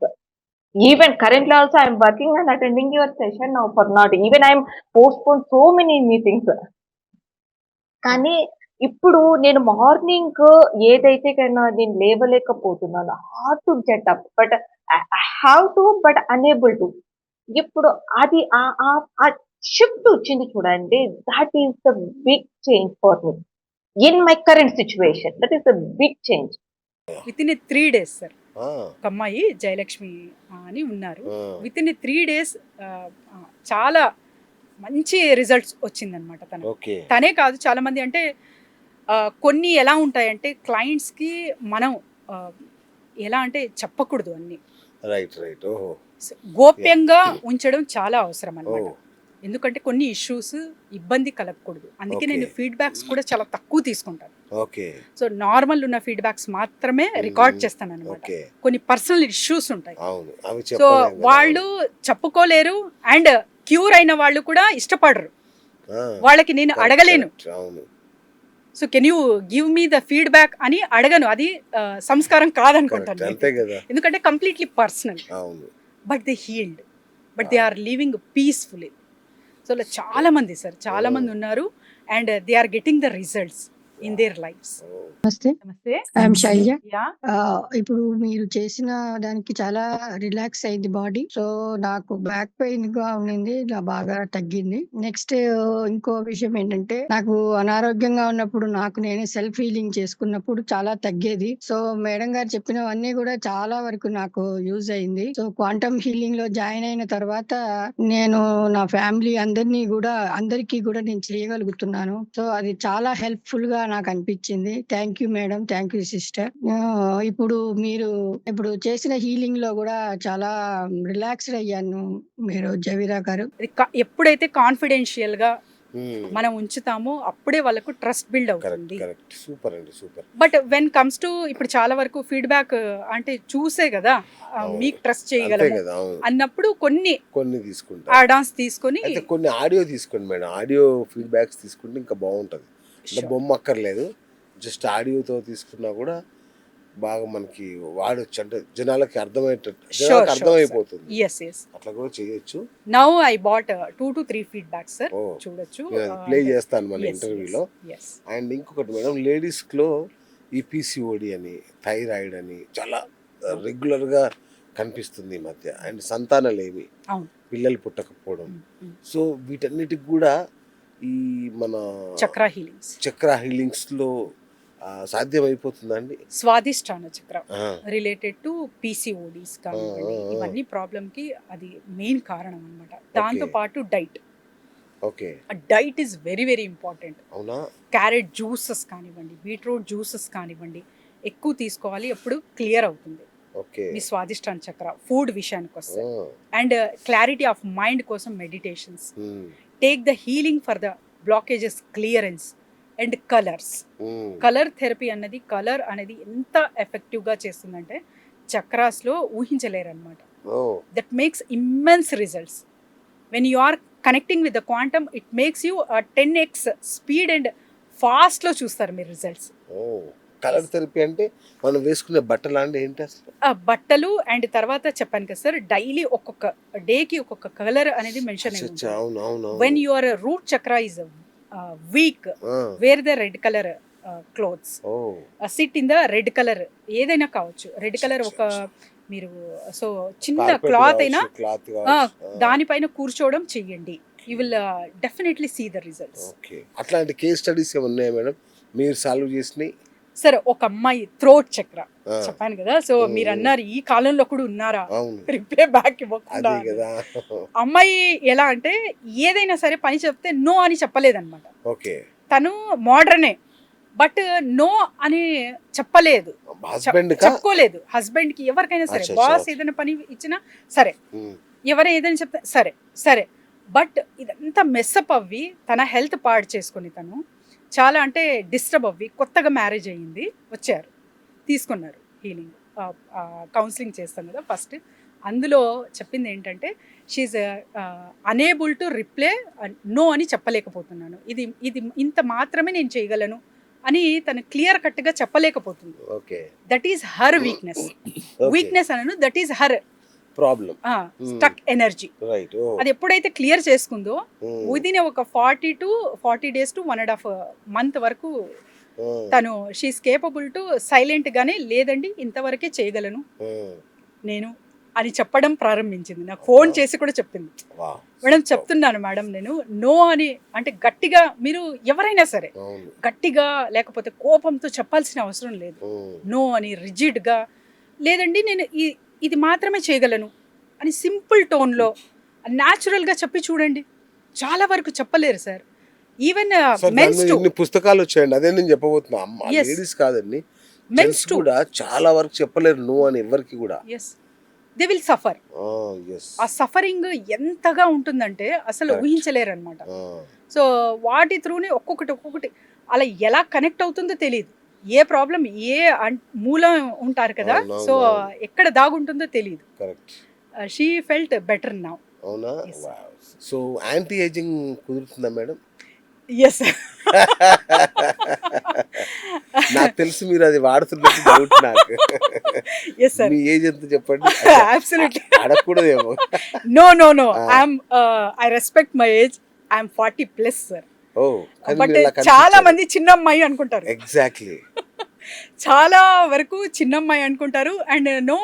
Even currently also I am working and attending your session now for not. Even I am postponed so many meetings. కానీ ఇప్పుడు నేను morning ఏదైతే కన్నా నేను లేవలేకపోతున్నాను, hard to get up, but have to but unable to. ఇప్పుడు అది ఆ షిఫ్ట్ వచ్చింది చూడండి, that is the big change for me in my current situation. That is the big change. With in 3 days sir, ఒక అమ్మాయి జయలక్ష్మి అని ఉన్నారు. With in 3 days చాలా మంచి రిజల్ట్స్ వచ్చిందనమాట. తనే కాదు చాలా మంది. అంటే కొన్ని ఎలా ఉంటాయంటే క్లయింట్స్కి మనం ఎలా అంటే చెప్పకూడదు అన్ని, గోప్యంగా ఉంచడం చాలా అవసరం అన్నమాట. ఎందుకంటే కొన్ని ఇష్యూస్ ఇబ్బంది కలగకూడదు. అందుకే నేను ఫీడ్బ్యాక్స్ కూడా చాలా తక్కువ తీసుకుంటాను. సో నార్మల్ ఉన్న ఫీడ్బ్యాక్స్ మాత్రమే రికార్డ్ చేస్తాను అనమాట. కొన్ని పర్సనల్ ఇష్యూస్ ఉంటాయి, సో వాళ్ళు చెప్పుకోలేరు అండ్ క్యూర్ అయిన వాళ్ళు కూడా ఇష్టపడరు, వాళ్ళకి నేను అడగలేను. So can you give me the feedback అని అడగను, అది సంస్కారం కాదనుకుంటాను. ఎందుకంటే completely personal. But they healed, but they are living peacefully. So చాలా మంది సార్, చాలా మంది ఉన్నారు and they are getting the results in their lives. నమస్తే, నమస్తే. ఐఎమ్ శైలజ. యా, ఇప్పుడు మీరు చేసిన దానికి చాలా రిలాక్స్ అయింది బాడీ. సో నాకు బ్యాక్ పెయిన్ గా ఉండింది, ఇలా బాగా తగ్గింది. నెక్స్ట్ ఇంకో విషయం ఏంటంటే, నాకు అనారోగ్యంగా ఉన్నప్పుడు నాకు నేనే సెల్ఫ్ హీలింగ్ చేసుకున్నప్పుడు చాలా తగ్గేది. సో మేడం గారు చెప్పినవన్నీ కూడా చాలా వరకు నాకు యూజ్ అయింది. సో క్వాంటమ్ హీలింగ్ లో జాయిన్ అయిన తర్వాత నేను నా ఫ్యామిలీ అందరికీ కూడా నేను చేయగలుగుతున్నాను. సో అది చాలా హెల్ప్ఫుల్ గా నాకు అనిపించింది. Thank you madam, thank you sister. ఇప్పుడు చేసిన హీలింగ్ లో కూడా చాలా రిలాక్స్డ్ అయ్యాను. మీరు జవీరా గారు ఎప్పుడైతే కాన్ఫిడెన్షియల్ గా మనం ఉంచుతామో అప్పుడే వాళ్ళకు ట్రస్ట్ బిల్డ్ అవుతుంది. సూపర్ అండి, super. But when comes to ఇప్పుడు చాలా వరకు ఫీడ్బ్యాక్ అంటే చూసే కదా మీకు ట్రస్ట్ చేయగలము అన్నప్పుడు కొన్ని తీసుకుంటాం, అడాన్స్ తీసుకొని కొన్ని ఆడియో తీసుకోండి మేడం. ఆడియో ఫీడ్బ్యాక్స్ తీసుకుంటే ఇంకా బాగుంటుంది. బొమ్మ అక్కర్లేదు, జస్ట్ ఆడియోతో తీసుకున్నా కూడా బాగా మనకి వాడొచ్చు, అంటే జనాలకి Sure, అర్థమైపోతుంది. yes, yes. అట్లా కూడా చేయొచ్చు. Now I bought 2 to 3 feedbacks, sir. ఓ చూడొచ్చు. నేను ప్లే చేస్తాను మన Yes, ఇంటర్వ్యూలో. yes. అండ్ ఇంకొకటి మేడం, లేడీస్లో ఈ పీసీఓడి అని, థైరాయిడ్ అని చాలా రెగ్యులర్గా కనిపిస్తుంది ఈ మధ్య. అండ్ సంతానలేమి, అవును. పిల్లలు పుట్టకపోవడం. సో వీటన్నిటికి కూడా ఈ మన చక్ర హీలింగ్స్, చక్ర హీలింగ్స్లో సాధ్యమైపోతుందండి. స్వాదిష్టాన చక్ర ఆ, రిలేటెడ్ టు పీసీఓడీస్ కానివ్వండి, ఇవన్నీ ప్రాబ్లమ్కి అది మెయిన్ కారణం అనమాట. దాంతో పాటు diet, okay. Diet is very very important. అవునా? క్యారెట్ జ్యూసెస్ కానివ్వండి, బీట్రూట్ జ్యూసెస్ కానివ్వండి, ఎక్కువ తీసుకోవాలి. అప్పుడు క్లియర్ అవుతుంది ఓకే. మీ స్వాదిష్టాన చక్ర. ఫుడ్ విషయానికి వస్తే అండ్ క్లారిటీ ఆఫ్ మైండ్ కోసం meditations, take the healing for the blockages clearance and colours. Colour therapy అన్నది, కలర్ అనేది ఎంత ఎఫెక్టివ్గా చేస్తుందంటే చక్రాస్లో ఊహించలేరు అనమాట. That makes immense results. When you are connecting with the quantum, it makes you 10x speed and ఫాస్ట్లో చూస్తారు మీరు రిజల్ట్స్. కలర్ థెరపీ అంటే మనం వేసుకునే బట్టలు అంటే ఏంటి అసలు? బట్టలు అండ్ తర్వాత చెప్పాను కదా సార్, డైలీ ఒక్కొక్క డేకి ఒక్కొక్క కలర్ అనేది మెన్షన్ అయి ఉంటుంది. అవును అవును. వెన్ యువర్ రూట్ చక్ర is week, wear the red colour clothes, SIT in the red colour, ఏదైనా కావచ్చు రెడ్ కలర్. ఒక మీరు సో చిన్న క్లాత్ అయినా దానిపైన కూర్చోవడం చెయ్యండి. You will definitely see the results. అట్లాంటి కేస్ స్టడీస్ ఏమన్నాయి మేడం మీరు సాల్వ్ చేసినాయి? సరే, ఒక అమ్మాయి థ్రోట్ చక్ర చెప్పాను కదా. సో మీరు అన్నారు ఈ కాలంలో కూడా ఉన్నారా రిప్లై బ్యాక్ ఇవ్వకుండా. అమ్మాయి ఎలా అంటే ఏదైనా సరే పని చెప్తే నో అని చెప్పలేదన్నమాట. తను మోడర్నే, బట్ నో అని చెప్పలేదు, చెప్పుకోలేదు. హస్బెండ్ కి ఎవరికైనా సరే, బాస్ ఏదైనా పని ఇచ్చినా సరే, ఎవరైనా ఏదైనా చెప్తే సరే సరే, బట్ ఇదంతా మెస్అప్ అవ్వి తన హెల్త్ పాడు చేసుకుని తను చాలా అంటే డిస్టర్బ్ అవ్వి కొత్తగా మ్యారేజ్ అయ్యింది, వచ్చారు, తీసుకున్నారు హీలింగ్, కౌన్సిలింగ్ చేస్తాం కదా ఫస్ట్. అందులో చెప్పింది ఏంటంటే she is unable to reply no అని చెప్పలేకపోతున్నాను, ఇది ఇది ఇంత మాత్రమే నేను చేయగలను అని తను క్లియర్ కట్గా చెప్పలేకపోతుంది. That is her weakness. Weakness అనను, that is her problem, stuck energy. అది ఎప్పుడైతే క్లియర్ చేసుకుందో విదిన్ ఒక 40 days to 1.5 month వరకు తను షీఈస్ కేపబుల్ టు సైలెంట్ గానే లేదండి ఇంతవరకే చేయగలను నేను అని చెప్పడం ప్రారంభించింది. నాకు ఫోన్ చేసి కూడా చెప్పింది, మేడం చెప్తున్నాను మేడం నేను నో అని, అంటే గట్టిగా మీరు ఎవరైనా సరే గట్టిగా లేకపోతే కోపంతో చెప్పాల్సిన అవసరం లేదు, నో అని రిజిడ్గా లేదండి నేను ఇది మాత్రమే చేయగలను అని సింపుల్ టోన్లో న్యాచురల్గా చెప్పి చూడండి. చాలా వరకు చెప్పలేరు సార్. ఈవెన్ మెన్స్ టు పుస్తకాలు వచ్చాయండి, అదే నేను చెప్పబోతున్నా. లేడీస్ కాదండి, మెన్స్ కూడా చాలా వరకు చెప్పలేరు నో అని ఎవరికి కూడా. They will suffer. ఆ సఫరింగ్ ఎంతగా ఉంటుందంటే అసలు ఊహించలేరు అనమాట. సో వాటి త్రూనే ఒక్కొక్కటి అలా ఎలా కనెక్ట్ అవుతుందో తెలియదు. ఏ ప్రాబ్లం ఏ మూలం ఉంటారు కదా, సో ఎక్కడ దాగుంటుందో తెలియదు. She felt better now. అవునా? సో యాంటీ ఏజింగ్ కుదురుతుందా మేడం? ఎస్. నాకు తెలుసు మీరు అది వాడుతున్నట్టు డౌట్ నాకు. Yes sir. మీ ఏజ్ ఎంత చెప్పండి? అబ్సల్యూట్లీ అడగకూడదేమో. No I respect my age. I'm 40+ sir. But చాలా మంది చిన్న అమ్మాయి అనుకుంటారు. ఎగ్జాక్ట్లీ. చాలా వరకు చిన్న అమ్మాయి అనుకుంటారు. అండ్ నో,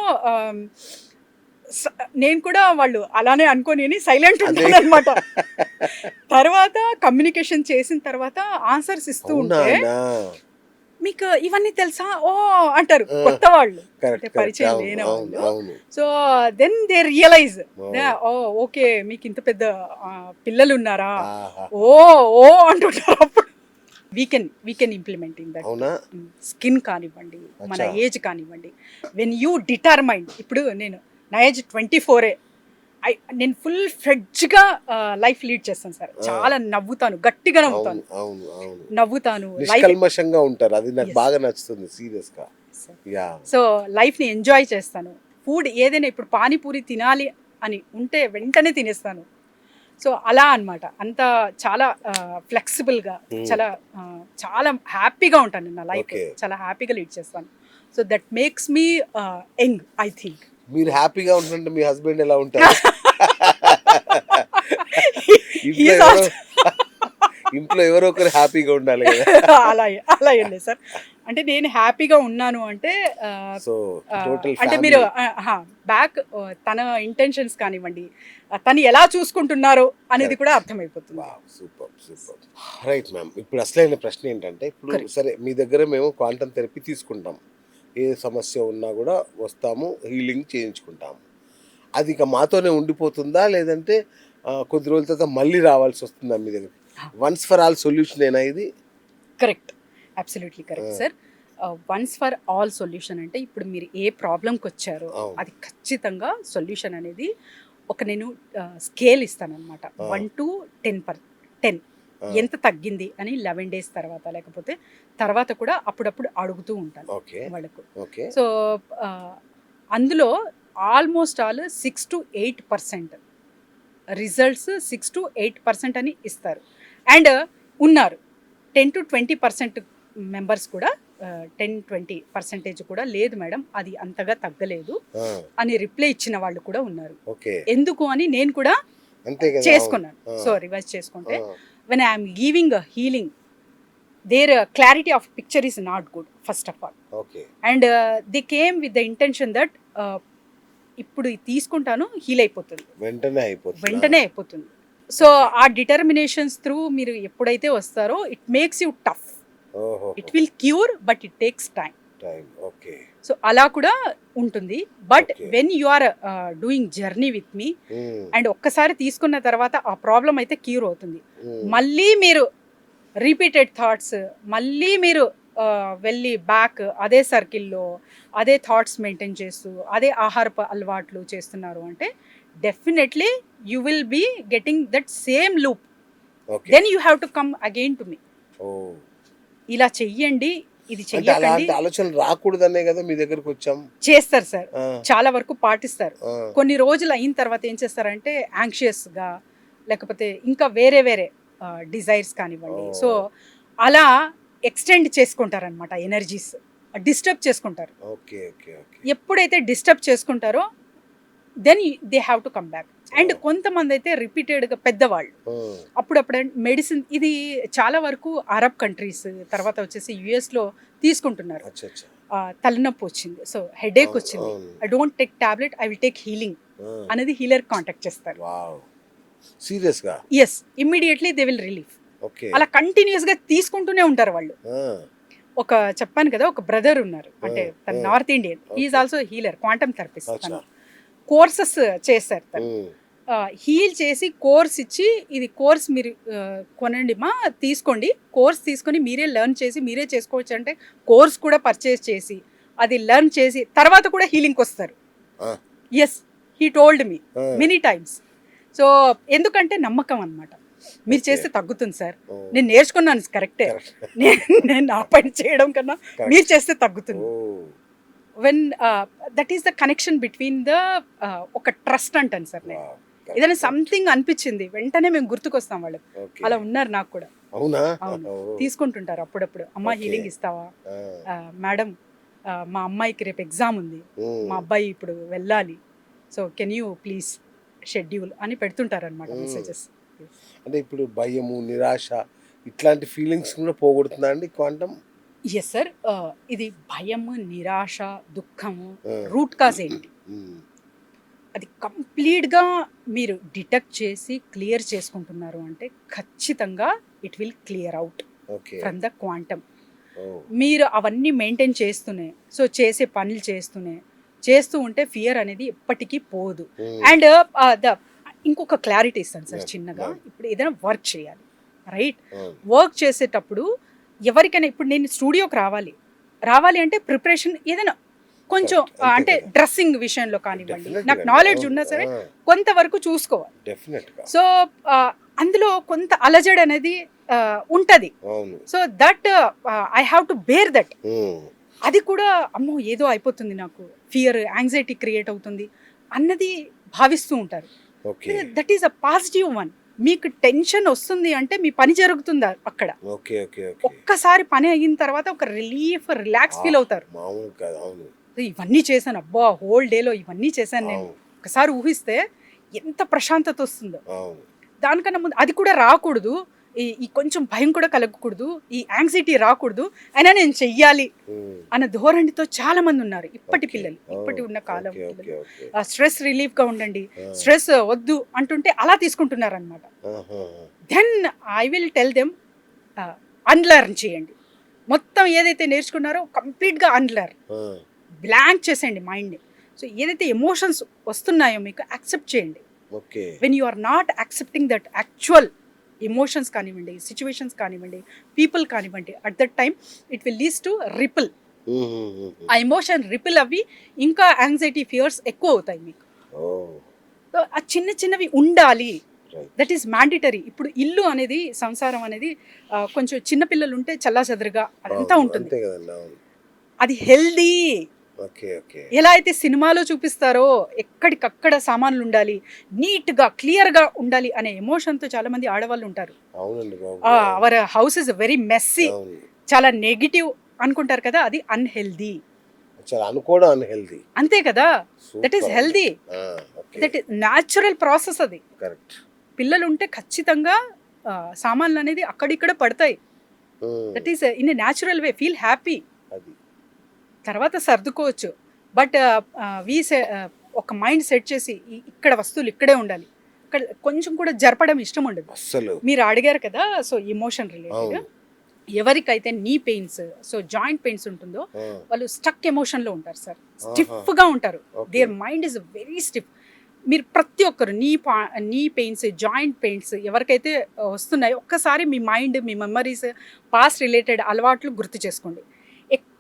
నేను కూడా వాళ్ళు అలానే అనుకోని సైలెంట్ ఉంటాను అనమాట. తర్వాత కమ్యూనికేషన్ చేసిన తర్వాత ఆన్సర్స్ ఇస్తూ ఉంటే మీకు ఇవన్నీ తెలుసా ఓ అంటారు కొత్త వాళ్ళు, పరిచయం లేని వాళ్ళు. So then they realise oh okay మీకు ఇంత పెద్ద పిల్లలు ఉన్నారా, ఓ అంటుంటారు. అప్పుడు we can implementing that. Skin కానివ్వండి, మన ఏజ్ కానివ్వండి, వెన్ యూ డిటర్మైండ్. ఇప్పుడు నా ఏజ్ 24. నేను ఫుల్ ఫ్రెడ్జ్గా లైఫ్ లీడ్ చేస్తాను సార్. చాలా నవ్వుతాను, గట్టిగా నవ్వుతాను, నిష్కల్మషంగా ఉంటారు. అది నాకు బాగా నచ్చుతుంది సీరియస్గా. సో లైఫ్ని ఎంజాయ్ చేస్తాను. ఫుడ్ ఏదైనా ఇప్పుడు పానీపూరి తినాలి అని ఉంటే వెంటనే తినేస్తాను. సో అలా అనమాట. అంత చాలా ఫ్లెక్సిబుల్గా చాలా హ్యాపీగా ఉంటాను. నా లైఫ్ చాలా హ్యాపీగా లీడ్ చేస్తాను. So that makes me young I think. మీరు హ్యాపీగా ఉంటుంటే మీ హస్బెండ్ ఎలా ఉంటారు? ఇంట్లో ఎవరో ఇంట్లో ఎవరో ఒకరు హ్యాపీగా ఉండాలి కదా. అలా అలా ఏం లేదు సార్. అంటే నేను హ్యాపీగా ఉన్నాను అంటే సో టోటల్ అంటే మీరు బ్యాక్ తన ఇంటెన్షన్స్ కానివ్వండి, తను ఎలా చూసుకుంటున్నారో అనేది కూడా అర్థమైపోతుంది. Super super. రైట్ మ్యామ్, ఇప్పుడు అసలైన ప్రశ్న ఏంటంటే, ఇప్పుడు సరే మీ దగ్గర మేము క్వాంటమ్ థెరపీ తీసుకుంటాం, ఏ సమస్య ఉన్నా కూడా వస్తాము, హీలింగ్ చేయించుకుంటాము. అది ఇక మాతోనే ఉండిపోతుందా, లేదంటే కొద్ది రోజుల తర్వాత మళ్ళీ రావాల్సి వస్తుందా మీ దగ్గర? వన్స్ ఫర్ ఆల్ సొల్యూషన్ ఏనా ఇది? Correct, absolutely correct sir. Once for all solution అంటే ఇప్పుడు మీరు ఏ ప్రాబ్లంకి వచ్చారో అది ఖచ్చితంగా సొల్యూషన్ అనేది ఒక నేను స్కేల్ ఇస్తానన్నమాట. 1 to 10 ఎంత తగ్గింది అని 11 days తర్వాత, లేకపోతే తర్వాత కూడా అప్పుడప్పుడు అడుగుతూ ఉంటాను వాళ్ళకు. సో అందులో almost all 6 to 8% results 6 to 8% అని ఇస్తారు. అండ్ ఉన్నారు 10 to 20% మెంబర్స్ కూడా 10-20% కూడా లేదు మేడం అది అంతగా తగ్గలేదు అని రిప్లై ఇచ్చిన వాళ్ళు కూడా ఉన్నారు. ఎందుకు అని నేను కూడా చేసుకున్నాను. సో రివైజ్ చేసుకుంటే when I am giving a healing, their clarity of picture is not good first of all. And they came with the intention that ఇప్పుడు తీసుకుంటాను హీల్ అయిపోతుంది, వెంటనే అయిపోతుంది. సో ఆ డిటర్మినేషన్స్ త్రూ మీరు ఎప్పుడైతే వస్తారో it makes you tough. It will cure but it takes time. So అలా కూడా ఉంటుంది. But when you are doing journey with me and ఒక్కసారి తీసుకున్న తర్వాత ఆ ప్రాబ్లం అయితే క్యూర్ అవుతుంది. మళ్ళీ మీరు రిపీటెడ్ థాట్స్, మళ్ళీ మీరు వెళ్ళి బ్యాక్ అదే సర్కిల్లో అదే థాట్స్ మెయింటైన్ చేస్తూ అదే ఆహారపు అలవాట్లు చేస్తున్నారు అంటే definitely you will be getting that same loop. Then you have to come again to me. ఇలా చెయ్యండి, ఇది చెయ్యకండి. ఆలోచన రాకూడదనే కదా మీ దగ్గరకు వచ్చాం. చేస్తారు సార్, చాలా వరకు పాటిస్తారు. కొన్ని రోజులు అయిన తర్వాత ఏం చేస్తారంటే యాంగ్షియస్ గా, లేకపోతే ఇంకా వేరే వేరే డిజైర్స్ కానివ్వండి, సో అలా ఎక్స్టెండ్ చేసుకుంటారనమాట. ఎనర్జీస్ డిస్టర్బ్ చేసుకుంటారు. ఎప్పుడైతే డిస్టర్బ్ చేసుకుంటారో then they have to come back. And కొంతమంది అయితే రిపీటెడ్గా పెద్దవాళ్ళు అప్పుడప్పుడు మెడిసిన్, ఇది చాలా వరకు అరబ్ కంట్రీస్ తర్వాత వచ్చేసి యుఎస్లో తీసుకుంటున్నారు. తలనొప్పి వచ్చింది, సో హెడేక్ వచ్చింది, I don't take tablet, I will take healing అనేది హీలర్ కాంటాక్ట్ చేస్తారు. సీరియస్గా? Yes, immediately they will relief. అలా కంటిన్యూస్గా తీసుకుంటూనే ఉంటారు వాళ్ళు. ఒక చెప్పాను కదా, ఒక బ్రదర్ ఉన్నారు, అంటే తన north Indian, is also healer, quantum therapist. తను కోర్సెస్ చేశారు, తను హీల్ చేసి కోర్స్ ఇచ్చి, ఇది కోర్స్ మీరు కొనండి మా, తీసుకోండి, కోర్స్ తీసుకొని మీరే లెర్న్ చేసి మీరే చేసుకోవచ్చు అంటే కోర్స్ కూడా పర్చేస్ చేసి అది లెర్న్ చేసి తర్వాత కూడా హీలింగ్కి వస్తారు. Yes, he told me many times. So ఎందుకంటే నమ్మకం అన్నమాట. మీరు చేస్తే తగ్గుతుంది సార్, నేను నేర్చుకున్నాను కరెక్టే, నేను నా పని చేయడం కన్నా మీరు చేస్తే తగ్గుతుంది. When that is the connection between the ఒక ట్రస్ట్ అంటాను సార్. నేను ఏదైనా సంథింగ్ అనిపించింది వెంటనే మేము గుర్తుకొస్తాం వాళ్ళకి. అలా ఉన్నారు నాకు కూడా. అవును, తీసుకుంటుంటారు అప్పుడప్పుడు. అమ్మ హీలింగ్ ఇస్తావా మేడం, మా అమ్మాయికి రేపు ఎగ్జామ్ ఉంది, మా అబ్బాయి ఇప్పుడు వెళ్ళాలి, so can you please schedule అని పెడుతుంటారు అనమాట మెసేజెస్. అంటే ఇప్పుడు భయము, నిరాశ ఇట్లాంటి ఫీలింగ్స్ కూడా పోగొడుతుందా అండి క్వాంటమ్? ఎస్ సార్, ఇది భయము, నిరాశ, దుఃఖము రూట్ కాజ్ ఏంటి అది కంప్లీట్గా మీరు డిటెక్ట్ చేసి క్లియర్ చేసుకుంటున్నారు అంటే ఖచ్చితంగా it will clear out from the quantum. మీరు అవన్నీ మెయింటైన్ చేస్తూనే, సో చేసే పనులు చేస్తూ ఉంటే ఫియర్ అనేది ఎప్పటికీ పోదు. అండ్ ఇంకొక క్లారిటీ ఇస్తాను సార్ చిన్నగా. ఇప్పుడు ఏదైనా వర్క్ చేయాలి, రైట్? వర్క్ చేసేటప్పుడు ఎవరికైనా, ఇప్పుడు నేను స్టూడియోకి రావాలి అంటే ప్రిపరేషన్ ఏదైనా కొంచెం, అంటే డ్రెస్సింగ్ విషయంలో కానివ్వండి, నాకు నాలెడ్జ్ ఉన్నా సరే కొంతవరకు చూసుకోవాలి. సో అందులో కొంత అలజడి అనేది ఉంటుంది. So that I have to bear that. అది కూడా అమ్మో ఏదో అయిపోతుంది, నాకు ఫియర్, యాంగ్జైటీ క్రియేట్ అవుతుంది అన్నది భావిస్తూ ఉంటారు. That is a positive one. మీకు టెన్షన్ వస్తుంది అంటే మీ పని జరుగుతుందా అక్కడ. Okay okay okay. ఒక్కసారి పని అయిన తర్వాత ఒక రిలాక్స్ ఫీల్ అవుతారు. మామూలు కాదు. అవును ఇవన్నీ చేశాను, అబ్బా హోల్ డేలో ఇవన్నీ చేశాను నేను. అవును ఒకసారి ఊహిస్తే ఎంత ప్రశాంతత వస్తుందో. అవును. దానికన్నా ముందు అది కూడా రాకూడదు, ఈ కొంచెం భయం కూడా కలగకూడదు, ఈ యాంగ్జైటీ రాకూడదు, అయినా నేను చెయ్యాలి అన్న ధోరణితో చాలా మంది ఉన్నారు ఇప్పటి Okay. పిల్లలు, ఇప్పటి ఉన్న కాలం ఓకే ఓకే పిల్లలు. ఓకే. స్ట్రెస్ రిలీఫ్ గా ఉండండి, స్ట్రెస్ వద్దు అంటుంటే అలా తీసుకుంటున్నారు అనమాట. Then I will tell them unlearn చేయండి. మొత్తం ఏదైతే నేర్చుకున్నారో కంప్లీట్గా అన్లర్న్, బ్లాంక్ చేసేయండి మైండ్ని. సో ఏదైతే ఎమోషన్స్ వస్తున్నాయో మీకు యాక్సెప్ట్ చేయండి. Okay. When you are not accepting that actual emotions కానివ్వండి, సిచ్యువేషన్స్ కానివ్వండి, పీపుల్ కానివ్వండి, at that time it will leads to ripple. ఆ ఎమోషన్ రిపుల్ అవి ఇంకా యాంగ్జైటీ ఫియర్స్ ఎక్కువ అవుతాయి మీకు. సో ఆ చిన్న చిన్నవి ఉండాలి, దట్ ఈస్ మ్యాండేటరీ. ఇప్పుడు ఇల్లు అనేది, సంసారం అనేది కొంచెం చిన్నపిల్లలు ఉంటే చల్లాచెదరుగా అదంతా ఉంటుంది, అది హెల్దీ. ఎలా అయితే సినిమాలో చూపిస్తారో ఎక్కడికక్కడ సామాన్లు ఉండాలి, నీట్గా క్లియర్గా ఉండాలి అనే ఎమోషన్తో చాలా మంది ఆడవాళ్ళు ఉంటారు. Our house is very messy, చాలా నెగిటివ్ అనుకుంటారు కదా, అది అన్హెల్దీ. అంతే కదా, that is healthy, that is natural process. అది పిల్లలు ఉంటే ఖచ్చితంగా సామాన్లు అనేది అక్కడిక్కడ పడతాయి. That is in a natural way, feel happy. తర్వాత సర్దుకోవచ్చు. బట్ ఒక మైండ్ సెట్ చేసి ఇక్కడ వస్తువులు ఇక్కడే ఉండాలి, ఇక్కడ కొంచెం కూడా జరపడం ఇష్టం ఉండదు అసలు. మీరు అడిగారు కదా, సో ఎమోషన్ రిలేటెడ్, ఎవరికైతే నీ పెయిన్స్, సో జాయింట్ పెయిన్స్ ఉంటుందో వాళ్ళు స్టక్ ఎమోషన్లో ఉంటారు సార్, స్టిఫ్గా ఉంటారు. Their mind is very stiff. మీరు ప్రతి ఒక్కరు నీ పెయిన్స్, జాయింట్ పెయిన్స్ ఎవరికైతే వస్తున్నాయో ఒక్కసారి మీ మైండ్, మీ మెమరీస్, పాస్ట్ రిలేటెడ్ అలవాట్లు గుర్తు చేసుకోండి.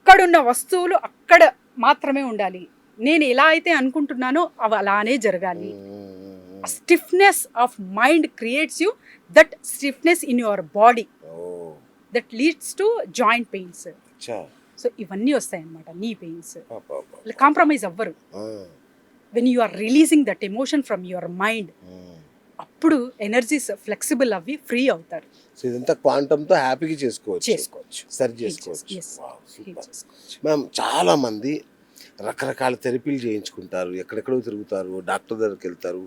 ఎక్కడున్న వస్తువులు అక్కడ మాత్రమే ఉండాలి, నేను ఎలా అయితే అనుకుంటున్నానో అవి అలానే జరగాలి. Stiffness of mind creates you that stiffness in your body, that leads to joint pains. So ఇవన్నీ వస్తాయి అన్నమాట నీ పెయిన్స్. కాంప్రమైజ్ అవ్వరు. When you are releasing that emotion from your mind, అప్పుడు ఎనర్జీస్ ఫ్లెక్సిబుల్ అవి ఫ్రీ అవుతారు. So ఇదంతా క్వాంటంతో హ్యాపీగా చేసుకోవచ్చు, సరి చేసుకోవచ్చు. మ్యామ్, చాలామంది రకరకాల థెరపీలు చేయించుకుంటారు, ఎక్కడెక్కడో తిరుగుతారు, డాక్టర్ దగ్గరికి వెళ్తారు.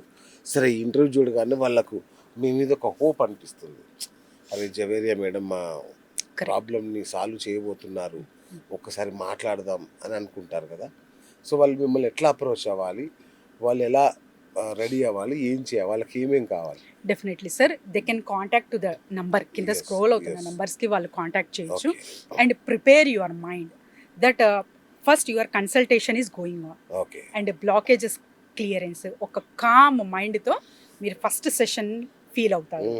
సరే ఇంటర్వ్యూ చూడగానే వాళ్ళకు మీ మీద ఒక హోప్ అనిపిస్తుంది, అరే జవేరియా మేడం మా ప్రాబ్లమ్ని సాల్వ్ చేయబోతున్నారు, ఒక్కసారి మాట్లాడదాం అని అనుకుంటారు కదా. సో వాళ్ళు మిమ్మల్ని ఎట్లా అప్రోచ్ అవ్వాలి, వాళ్ళు ఎలా రెడీ అవ్వాలి, ఏం చేయాలి, వాళ్ళకి ఏమేం కావాలి? Definitely sir, they can contact to the number కింద స్క్రోల్ అవుతున్న నంబర్స్కి వాళ్ళు కాంటాక్ట్ చేయొచ్చు. And prepare your mind that first your consultation is going on, and blockages clearance, ఒక కామ్ మైండ్తో మీరు ఫస్ట్ సెషన్ ఫీల్ అవుతారు.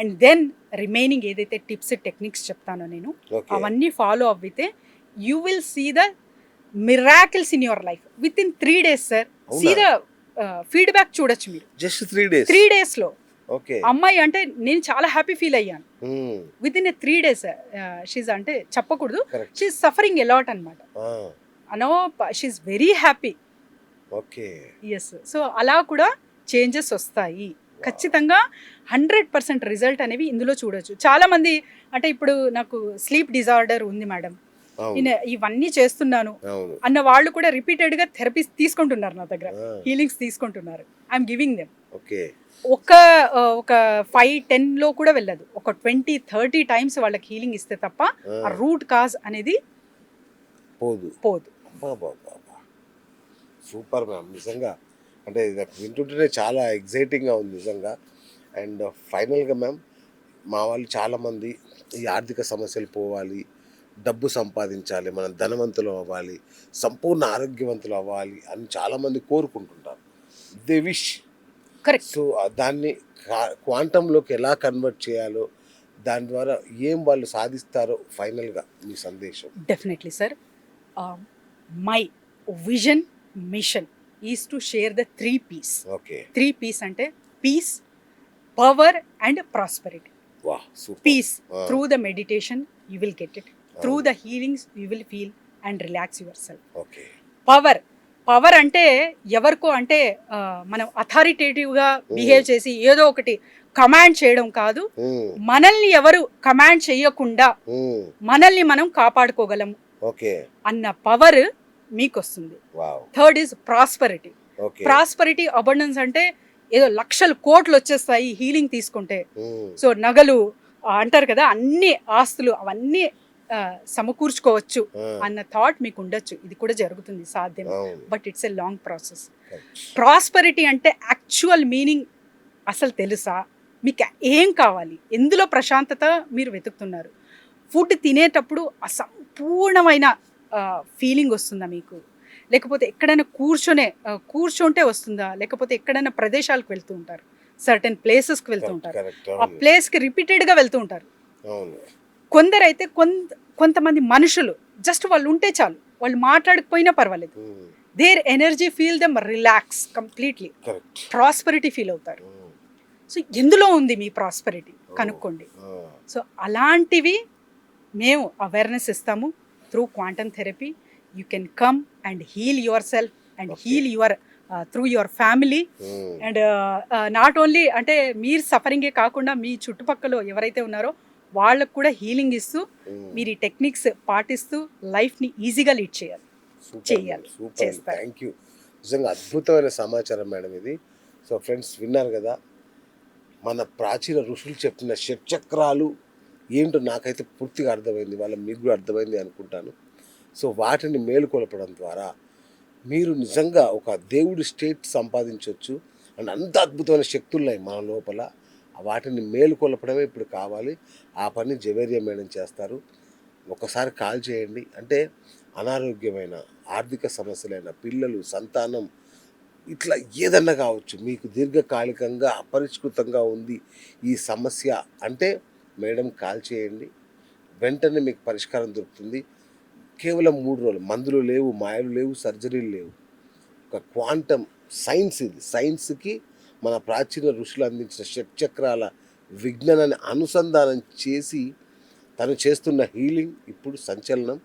అండ్ దెన్ రిమైనింగ్ ఏదైతే టిప్స్ టెక్నిక్స్ చెప్తానో నేను అవన్నీ ఫాలో అవ్వితే you will see the miracles in your life with in 3 days sir. See the feedback చూడొచ్చు మీరు జస్ట్ 3 days లో. అమ్మాయి అంటే నేను చాలా హ్యాపీ ఫీల్ అయ్యాను విత్ ఇన్ 3 days. షీజ్ అంటే చెప్పకూడదు, షీజ్ సఫరింగ్ ఎలాట్ అనమాట. అనో she's very happy. Yes, so అలా కూడా చేంజెస్ వస్తాయి ఖచ్చితంగా. 100% రిజల్ట్ అనేవి ఇందులో చూడొచ్చు. చాలా మంది అంటే ఇప్పుడు నాకు స్లీప్ డిజార్డర్ ఉంది మేడం, నేను ఇవన్నీ చేస్తున్నాను అన్న వాళ్ళు కూడా రిపీటెడ్గా థెరపీస్ తీసుకుంటున్నారు నా దగ్గర, హీలింగ్స్ తీసుకుంటున్నారు. I'm giving them. ఒక 5-10లో కూడా వెళ్ళదు, ఒక 20-30 times వాళ్ళకి హీలింగ్ ఇస్తే తప్ప ఆ రూట్ కాజ్ అనేది పోదు. సూపర్ మ్యామ్, నిజంగా అంటే నాకు వింటుంటేనే చాలా ఎగ్జైటింగ్గా ఉంది నిజంగా. అండ్ ఫైనల్గా మ్యామ్, మా వాళ్ళు చాలామంది ఈ ఆర్థిక సమస్యలు పోవాలి, డబ్బు సంపాదించాలి, మనం ధనవంతులు అవ్వాలి, సంపూర్ణ ఆరోగ్యవంతులు అవ్వాలి అని చాలామంది కోరుకుంటుంటారు. They wish. కరెక్ట్. సో దాన్ని క్వాంటంలోకి ఎలా కన్వర్ట్ చేయాలో, దాని ద్వారా ఏం వాళ్ళు సాధిస్తారో ఫైనల్గా మీ సందేశం? Definitely sir, my vision mission is to share the 3 P's. 3 P's అంటే peace, power and prosperity. Peace through the meditation you will get it, through the healings you will feel and relax yourself. Power అంటే ఎవరికో అంటే మనం అథారిటేటివ్గా behave చేసి ఏదో ఒకటి command చేయడం కాదు, మనల్ని ఎవరు కమాండ్ చేయకుండా మనల్ని మనం కాపాడుకోగలం ఓకే అన్న పవర్ మీకు వస్తుంది. Wow third is prosperity. Okay prosperity abundance అంటే ఏదో లక్షలు కోట్లు వచ్చేస్తాయి హీలింగ్ తీసుకుంటే. సో నగలు అంటారు కదా, అన్ని ఆస్తులు అవన్నీ సమకూర్చుకోవచ్చు అన్న థాట్ మీకు ఉండొచ్చు. ఇది కూడా జరుగుతుంది, సాధ్యం. But it's a long process. Prosperity అంటే యాక్చువల్ మీనింగ్ అసలు తెలుసా? మీకు ఏం కావాలి, ఎందులో ప్రశాంతత మీరు వెతుకుతున్నారు? ఫుడ్ తినేటప్పుడు అసంపూర్ణమైన ఫీలింగ్ వస్తుందా మీకు? లేకపోతే ఎక్కడైనా కూర్చుంటే వస్తుందా? లేకపోతే ఎక్కడైనా ప్రదేశాలకు వెళ్తూ ఉంటారు, సర్టెన్ ప్లేసెస్కి వెళ్తూ ఉంటారు, ఆ ప్లేస్కి రిపీటెడ్గా వెళ్తూ ఉంటారు. కొందరైతే కొంతమంది మనుషులు జస్ట్ వాళ్ళు ఉంటే చాలు, వాళ్ళు మాట్లాడకపోయినా పర్వాలేదు, there energy feel them relax completely, prosperity feel అవుతారు. సో ఎందులో ఉంది మీ ప్రాస్పరిటీ కనుక్కోండి. సో అలాంటివి మేము అవేర్నెస్ ఇస్తాము through quantum therapy. You can come and heal yourself and heal your through your family. And not only అంటే మీరు సఫరింగే కాకుండా మీ చుట్టుపక్కల ఎవరైతే ఉన్నారో వాళ్ళకు కూడా హీలింగ్ ఇస్తూ మీరు ఈ టెక్నిక్స్ పాటిస్తూ లైఫ్ని ఈజీగా లీడ్ చేయాలి. Thank you. నిజంగా అద్భుతమైన సమాచారం మేడం ఇది. సో ఫ్రెండ్స్ విన్నారు కదా, మన ప్రాచీన ఋషులు చెప్పిన షట్చక్రాలు ఏంటో నాకైతే పూర్తిగా అర్థమైంది, మీకు కూడా అర్థమైంది అనుకుంటాను. సో వాటిని మేలుకొలపడం ద్వారా మీరు నిజంగా ఒక దేవుడి స్టేట్ సంపాదించవచ్చు. అండ్ అంత అద్భుతమైన శక్తులు ఉన్నాయి మన లోపల. వాటిని మేలుకొలపడమే ఇప్పుడు కావాలి. ఆ పని జవేరియా మేడం చేస్తారు. ఒకసారి కాల్ చేయండి. అంటే అనారోగ్యమైన, ఆర్థిక సమస్యలైన, పిల్లలు, సంతానం, ఇట్లా ఏదన్నా కావచ్చు, మీకు దీర్ఘకాలికంగా అపరిష్కృతంగా ఉంది ఈ సమస్య అంటే మేడం కాల్ చేయండి, వెంటనే మీకు పరిష్కారం దొరుకుతుంది. కేవలం 3 రోజులు, మందులు లేవు, మాయలు లేవు, సర్జరీలు లేవు. ఒక క్వాంటమ్ సైన్స్ ఇది. సైన్స్కి మన ప్రాచీన ఋషులు అందించిన షట్చక్రాల విజ్ఞానాన్ని అనుసంధానం చేసి తను చేస్తున్న హీలింగ్ ఇప్పుడు సంచలనం,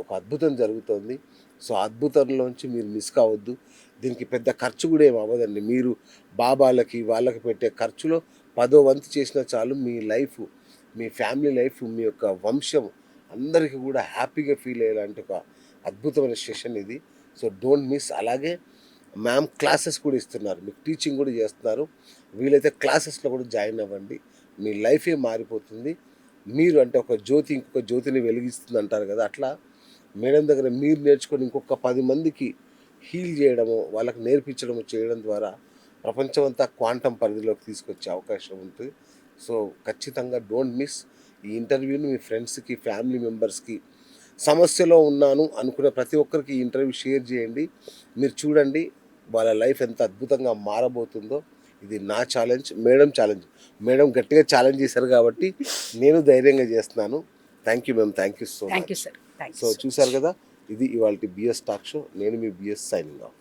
ఒక అద్భుతం జరుగుతుంది. సో అద్భుతంలోంచి మీరు మిస్ కావద్దు. దీనికి పెద్ద ఖర్చు కూడా ఏమి అవ్వదండి. మీరు బాబాలకి వాళ్ళకి పెట్టే ఖర్చులో 10వ వంతు చేసినా చాలు. మీ లైఫ్, మీ ఫ్యామిలీ లైఫ్, మీ యొక్క వంశం అందరికీ కూడా హ్యాపీగా ఫీల్ అయ్యేలాంటి ఒక అద్భుతమైన సెషన్ ఇది. So don't miss. అలాగే మ్యామ్ క్లాసెస్ కూడా ఇస్తున్నారు, మీకు టీచింగ్ కూడా చేస్తున్నారు. వీలైతే క్లాసెస్లో కూడా జాయిన్ అవ్వండి. మీ లైఫే మారిపోతుంది. మీరు అంటే ఒక జ్యోతి ఇంకొక జ్యోతిని వెలిగిస్తుంది అంటారు కదా, అట్లా మేడం దగ్గర మీరు నేర్చుకొని ఇంకొక 10 మందికి హీల్ చేయడము, వాళ్ళకి నేర్పించడము చేయడం ద్వారా ప్రపంచమంతా క్వాంటమ్ పరిధిలోకి తీసుకొచ్చే అవకాశం ఉంటుంది. సో ఖచ్చితంగా డోంట్ మిస్ ఈ ఇంటర్వ్యూని. మీ ఫ్రెండ్స్కి, ఫ్యామిలీ మెంబర్స్కి, సమస్యలో ఉన్నాను అనుకునే ప్రతి ఒక్కరికి ఈ ఇంటర్వ్యూ షేర్ చేయండి. మీరు చూడండి వాళ్ళ లైఫ్ ఎంత అద్భుతంగా మారబోతుందో. ఇది నా ఛాలెంజ్, మేడం ఛాలెంజ్. మేడం గట్టిగా ఛాలెంజ్ చేశారు కాబట్టి నేను ధైర్యంగా చేస్తున్నాను. Thank you ma'am, thank you so much. Sir. So చూశారు కదా, ఇది ఇవాళ బిఎస్ టాక్ షో. నేను మీ బిఎస్ సైనింగ్ ఆఫ్.